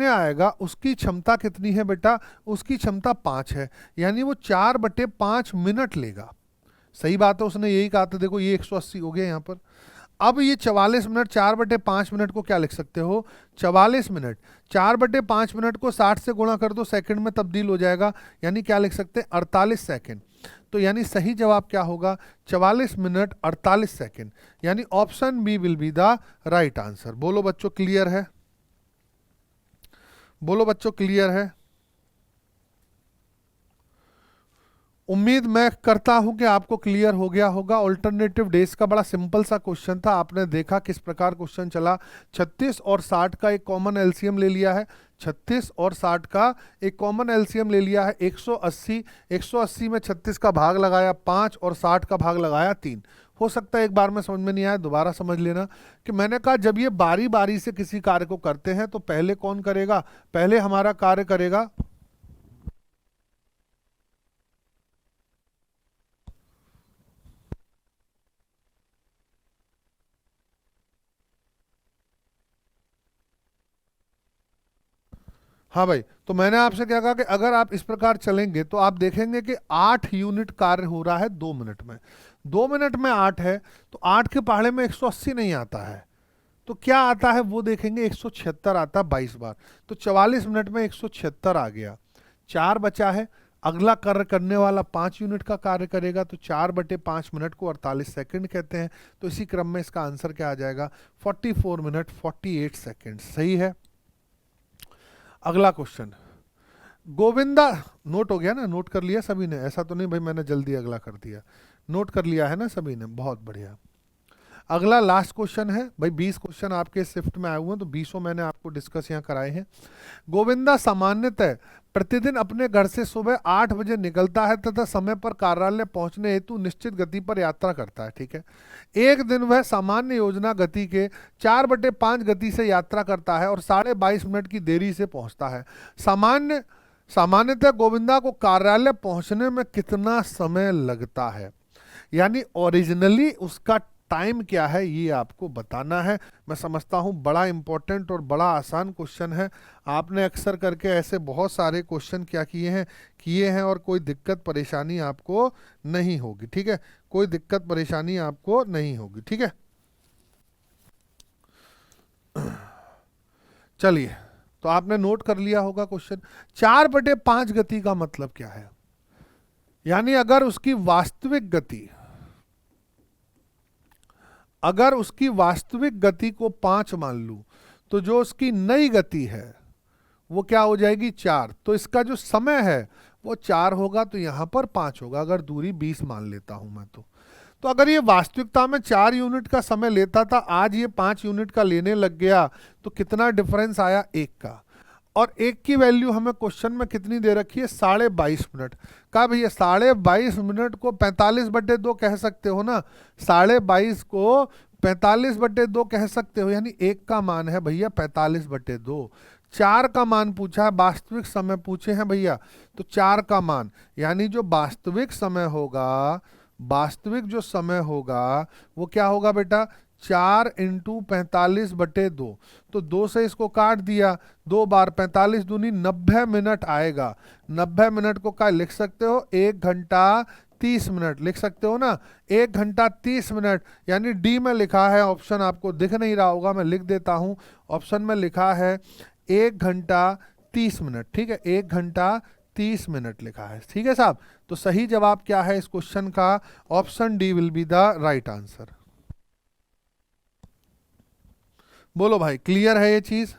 आएगा उसकी क्षमता कितनी है बेटा, उसकी क्षमता 5 है, यानी वो 4/5 मिनट लेगा। सही बात है, उसने यही कहा था। देखो ये 180 हो गया यहाँ पर। अब ये 44 मिनट 4/5 मिनट को क्या लिख सकते हो, 44 मिनट 4/5 मिनट को 60 से गुणा कर दो, सेकंड में तब्दील हो जाएगा, यानी क्या लिख सकते हैं, 48 सेकंड। तो यानी सही जवाब क्या होगा, 44 मिनट 48 सेकंड, यानी option B will be the right answer. बोलो बच्चों क्लियर है, बोलो बच्चों क्लियर है। उम्मीद मैं करता हूं कि आपको क्लियर हो गया होगा। ऑल्टरनेटिव डेज का बड़ा सिंपल सा क्वेश्चन था, आपने देखा किस प्रकार क्वेश्चन चला। 36 और 60 का एक कॉमन एलसीएम ले लिया है, 36 और 60 का एक कॉमन एलसीएम ले लिया है 180। 180 में 36 का भाग लगाया 5 और 60 का भाग लगाया 3। हो सकता है एक बार में समझ में नहीं आया, दोबारा समझ लेना कि मैंने कहा जब ये बारी बारी से किसी कार्य को करते हैं तो पहले कौन करेगा, पहले हमारा कार्य करेगा हाँ भाई। तो मैंने आपसे क्या कहा कि अगर आप इस प्रकार चलेंगे तो आप देखेंगे कि 8 यूनिट कार्य हो रहा है 2 मिनट में। 2 मिनट में 8 है, तो 8 के पहाड़े में 180 नहीं आता है, तो क्या आता है वो देखेंगे, 176 आता है 22 बार। तो 44 मिनट में 176 आ गया, 4 बचा है। अगला कार्य करने वाला 5 यूनिट का कार्य करेगा, तो 4/5 मिनट को 48 सेकंड कहते हैं। तो इसी क्रम में इसका आंसर क्या आ जाएगा, 44 मिनट 48 सेकंड। सही है। अगला क्वेश्चन, गोविंदा, नोट हो गया ना, नोट कर लिया सभी ने, ऐसा तो नहीं भाई मैंने जल्दी अगला कर दिया, नोट कर लिया है ना सभी ने, बहुत बढ़िया। अगला लास्ट क्वेश्चन है भाई, 20 क्वेश्चन आपके शिफ्ट में आए हुए हैं, तो 20 मैंने आपको डिस्कस यहाँ कराए हैं। गोविंदा सामान्यतः प्रतिदिन अपने घर से सुबह 8 बजे निकलता है तथा समय पर कार्यालय पहुंचने हेतु निश्चित गति पर यात्रा करता है, ठीक है। एक दिन वह सामान्य योजना गति के 4/5 गति से यात्रा करता है और 22.5 मिनट की देरी से पहुंचता है। सामान्यतः गोविंदा को कार्यालय पहुंचने में कितना समय लगता है, यानी ओरिजिनली उसका टाइम क्या है ये आपको बताना है। मैं समझता हूँ बड़ा इंपॉर्टेंट और बड़ा आसान क्वेश्चन है। आपने अक्सर करके ऐसे बहुत सारे क्वेश्चन क्या किए हैं और कोई दिक्कत परेशानी आपको नहीं होगी, ठीक है, कोई दिक्कत परेशानी आपको नहीं होगी, ठीक है। चलिए, तो आपने नोट कर लिया होगा क्वेश्चन। 4/5 गति का मतलब क्या है, यानी अगर उसकी वास्तविक गति को 5 मान लूं, तो जो उसकी नई गति है वो क्या हो जाएगी, 4। तो इसका जो समय है वो 4 होगा, तो यहां पर 5 होगा, अगर दूरी 20 मान लेता हूं मैं तो अगर ये वास्तविकता में 4 यूनिट का समय लेता था, आज ये 5 यूनिट का लेने लग गया, तो कितना डिफरेंस आया, 1 का। और 1 की वैल्यू हमें क्वेश्चन में कितनी दे रखी है, 22.5 मिनट। कहा भैया 22.5 मिनट को 45/2 कह सकते हो ना, 22.5 को 45/2 कह सकते हो, यानी 1 का मान है भैया 45/2। 4 का मान पूछा है, वास्तविक समय पूछे हैं भैया, तो 4 का मान, यानी जो वास्तविक जो समय होगा वो क्या होगा बेटा, 4 × 45/2। तो 2 से इसको काट दिया, 2 बार 45 दूनी 90 मिनट आएगा। 90 मिनट को क्या लिख सकते हो, 1 घंटा 30 मिनट लिख सकते हो ना, 1 घंटा 30 मिनट, यानी डी में लिखा है, ऑप्शन आपको दिख नहीं रहा होगा, मैं लिख देता हूं, ऑप्शन में लिखा है 1 घंटा 30 मिनट, ठीक है, 1 घंटा 30 मिनट लिखा है, ठीक है साहब। तो सही जवाब क्या है इस क्वेश्चन का, option D will be the right answer. बोलो भाई क्लियर है ये चीज।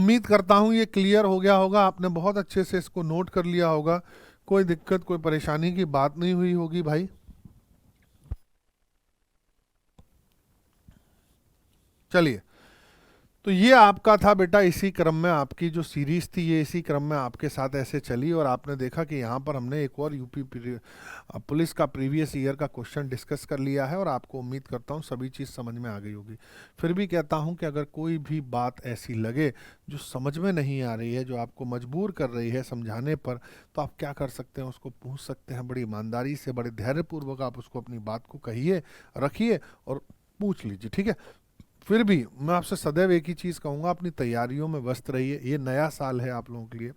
उम्मीद करता हूँ ये क्लियर हो गया होगा, आपने बहुत अच्छे से इसको नोट कर लिया होगा, कोई दिक्कत कोई परेशानी की बात नहीं हुई होगी भाई। चलिए, तो ये आपका था बेटा, इसी क्रम में आपकी जो सीरीज थी ये इसी क्रम में आपके साथ ऐसे चली, और आपने देखा कि यहाँ पर हमने एक और यूपी पुलिस का प्रीवियस ईयर का क्वेश्चन डिस्कस कर लिया है, और आपको उम्मीद करता हूँ सभी चीज़ समझ में आ गई होगी। फिर भी कहता हूँ कि अगर कोई भी बात ऐसी लगे जो समझ में नहीं आ रही है, जो आपको मजबूर कर रही है समझाने पर, तो आप क्या कर सकते हैं, उसको पूछ सकते हैं बड़ी ईमानदारी से, बड़े धैर्यपूर्वक आप उसको अपनी बात को कहिए, रखिए और पूछ लीजिए, ठीक है। फिर भी मैं आपसे सदैव एक ही चीज़ कहूँगा, अपनी तैयारियों में व्यस्त रहिए। ये नया साल है आप लोगों के लिए,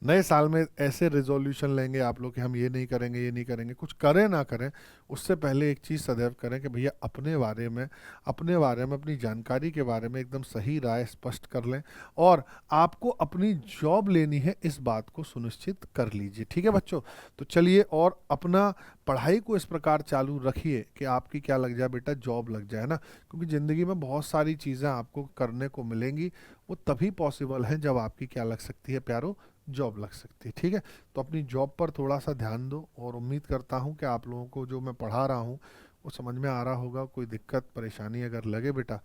नए साल में ऐसे रेजोल्यूशन लेंगे आप लोग कि हम ये नहीं करेंगे, ये नहीं करेंगे, कुछ करें ना करें, उससे पहले एक चीज़ सदैव करें कि भैया अपने बारे में अपनी जानकारी के बारे में एकदम सही राय स्पष्ट कर लें, और आपको अपनी जॉब लेनी है इस बात को सुनिश्चित कर लीजिए, ठीक है बच्चों। तो चलिए, और अपना पढ़ाई को इस प्रकार चालू रखिए कि आपकी क्या लग जाए बेटा, जॉब लग जाए ना, क्योंकि ज़िंदगी में बहुत सारी चीज़ें आपको करने को मिलेंगी, वो तभी पॉसिबल है जब आपकी क्या लग सकती है प्यारो, जॉब लग सकती है, ठीक है। तो अपनी जॉब पर थोड़ा सा ध्यान दो, और उम्मीद करता हूँ कि आप लोगों को जो मैं पढ़ा रहा हूँ वो समझ में आ रहा होगा। कोई दिक्कत परेशानी अगर लगे बेटा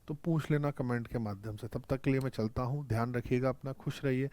तो पूछ लेना कमेंट के माध्यम से। तब तक के लिए मैं चलता हूँ, ध्यान रखिएगा अपना, खुश रहिए।